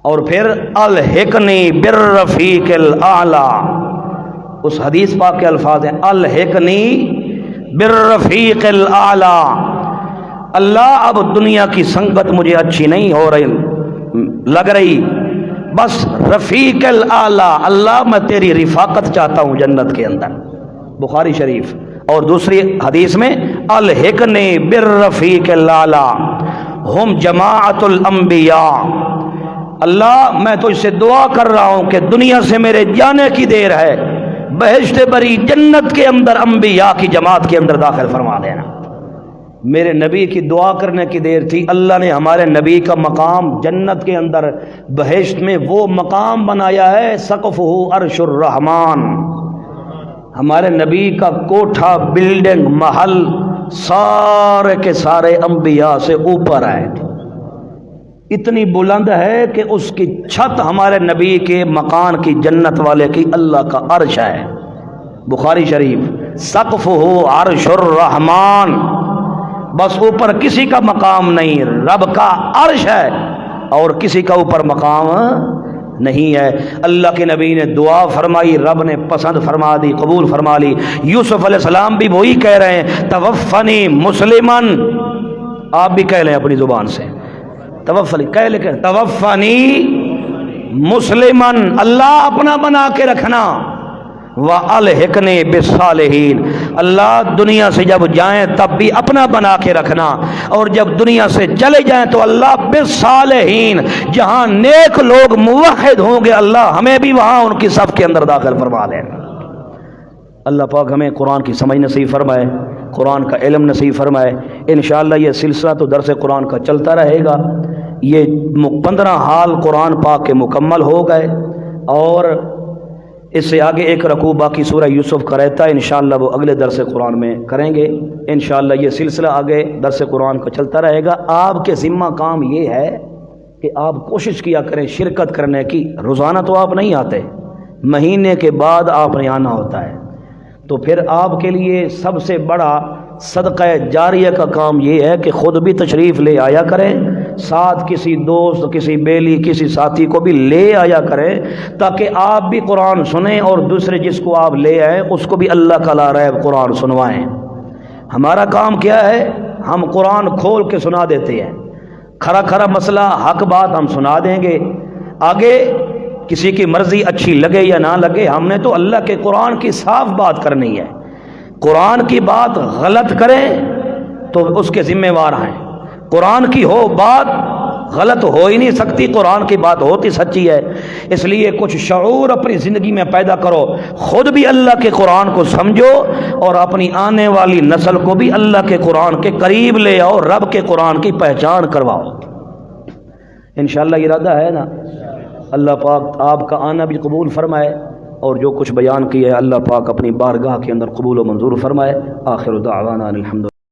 اور پھر الحقنی بالرفیق الاعلی۔ اس حدیث پاک کے الفاظ ہیں الحقنی بالرفیق الاعلی، اللہ اب دنیا کی سنگت مجھے اچھی نہیں ہو رہی لگ رہی، بس رفیق الاعلی، اللہ میں تیری رفاقت چاہتا ہوں جنت کے اندر، بخاری شریف۔ اور دوسری حدیث میں الحقنی بالرفیق الاعلی ہم جماعت الانبیاء، اللہ میں تو اس سے دعا کر رہا ہوں کہ دنیا سے میرے جانے کی دیر ہے، بہشت بری جنت کے اندر انبیاء کی جماعت کے اندر داخل فرما دینا۔ میرے نبی کی دعا کرنے کی دیر تھی، اللہ نے ہمارے نبی کا مقام جنت کے اندر بہشت میں وہ مقام بنایا ہے، سقفہ عرش الرحمن۔ ہمارے نبی کا کوٹھا، بلڈنگ، محل سارے کے سارے انبیاء سے اوپر ہے، اتنی بلند ہے کہ اس کی چھت ہمارے نبی کے مکان کی، جنت والے کی اللہ کا عرش ہے۔ بخاری شریف، سقفہ عرش الرحمن، بس اوپر کسی کا مقام نہیں، رب کا عرش ہے اور کسی کا اوپر مقام نہیں ہے۔ اللہ کے نبی نے دعا فرمائی، رب نے پسند فرما دی، قبول فرما لی۔ یوسف علیہ السلام بھی وہی کہہ رہے ہیں، توفنی مسلمن، آپ بھی کہہ لیں اپنی زبان سے، توفنی کہہ لیں، توفنی مسلمن، اللہ اپنا بنا کے رکھنا، وَأَلْحِقْنِي بِالصَّالِحِينَ، اللہ دنیا سے جب جائیں تب بھی اپنا بنا کے رکھنا، اور جب دنیا سے چلے جائیں تو اللہ بالصالحین، جہاں نیک لوگ موحد ہوں گے اللہ ہمیں بھی وہاں ان کی صف کے اندر داخل فرما دیں۔ اللہ پاک ہمیں قرآن کی سمجھ نصیب فرمائے، قرآن کا علم نصیب فرمائے۔ انشاءاللہ یہ سلسلہ تو درس قرآن کا چلتا رہے گا۔ یہ 15 حال قرآن پاک کے مکمل ہو گئے، اور اس سے آگے ایک رکوع باقی سورہ یوسف کا رہتا ہے، انشاءاللہ وہ اگلے درس قرآن میں کریں گے۔ انشاءاللہ یہ سلسلہ آگے درس قرآن کا چلتا رہے گا۔ آپ کے ذمہ کام یہ ہے کہ آپ کوشش کیا کریں شرکت کرنے کی۔ روزانہ تو آپ نہیں آتے، مہینے کے بعد آپ نے آنا ہوتا ہے، تو پھر آپ کے لیے سب سے بڑا صدقہ جاریہ کا کام یہ ہے کہ خود بھی تشریف لے آیا کریں، ساتھ کسی دوست، کسی بیلی، کسی ساتھی کو بھی لے آیا کریں، تاکہ آپ بھی قرآن سنیں اور دوسرے جس کو آپ لے آئیں اس کو بھی اللہ کا لا ریب قرآن سنوائیں۔ ہمارا کام کیا ہے؟ ہم قرآن کھول کے سنا دیتے ہیں، کھرا کھرا مسئلہ حق بات ہم سنا دیں گے، آگے کسی کی مرضی اچھی لگے یا نہ لگے، ہم نے تو اللہ کے قرآن کی صاف بات کرنی ہے۔ قرآن کی بات غلط کریں تو اس کے ذمہ وار ہیں، قرآن کی ہو بات غلط ہو ہی نہیں سکتی، قرآن کی بات ہوتی سچی ہے۔ اس لیے کچھ شعور اپنی زندگی میں پیدا کرو، خود بھی اللہ کے قرآن کو سمجھو اور اپنی آنے والی نسل کو بھی اللہ کے قرآن کے قریب لے آؤ، رب کے قرآن کی پہچان کرواؤ۔ انشاءاللہ ارادہ ہے نا؟ اللہ پاک آپ کا آنا بھی قبول فرمائے، اور جو کچھ بیان کیا ہے اللہ پاک اپنی بارگاہ کے اندر قبول و منظور فرمائے۔ آخر دعوانا الحمد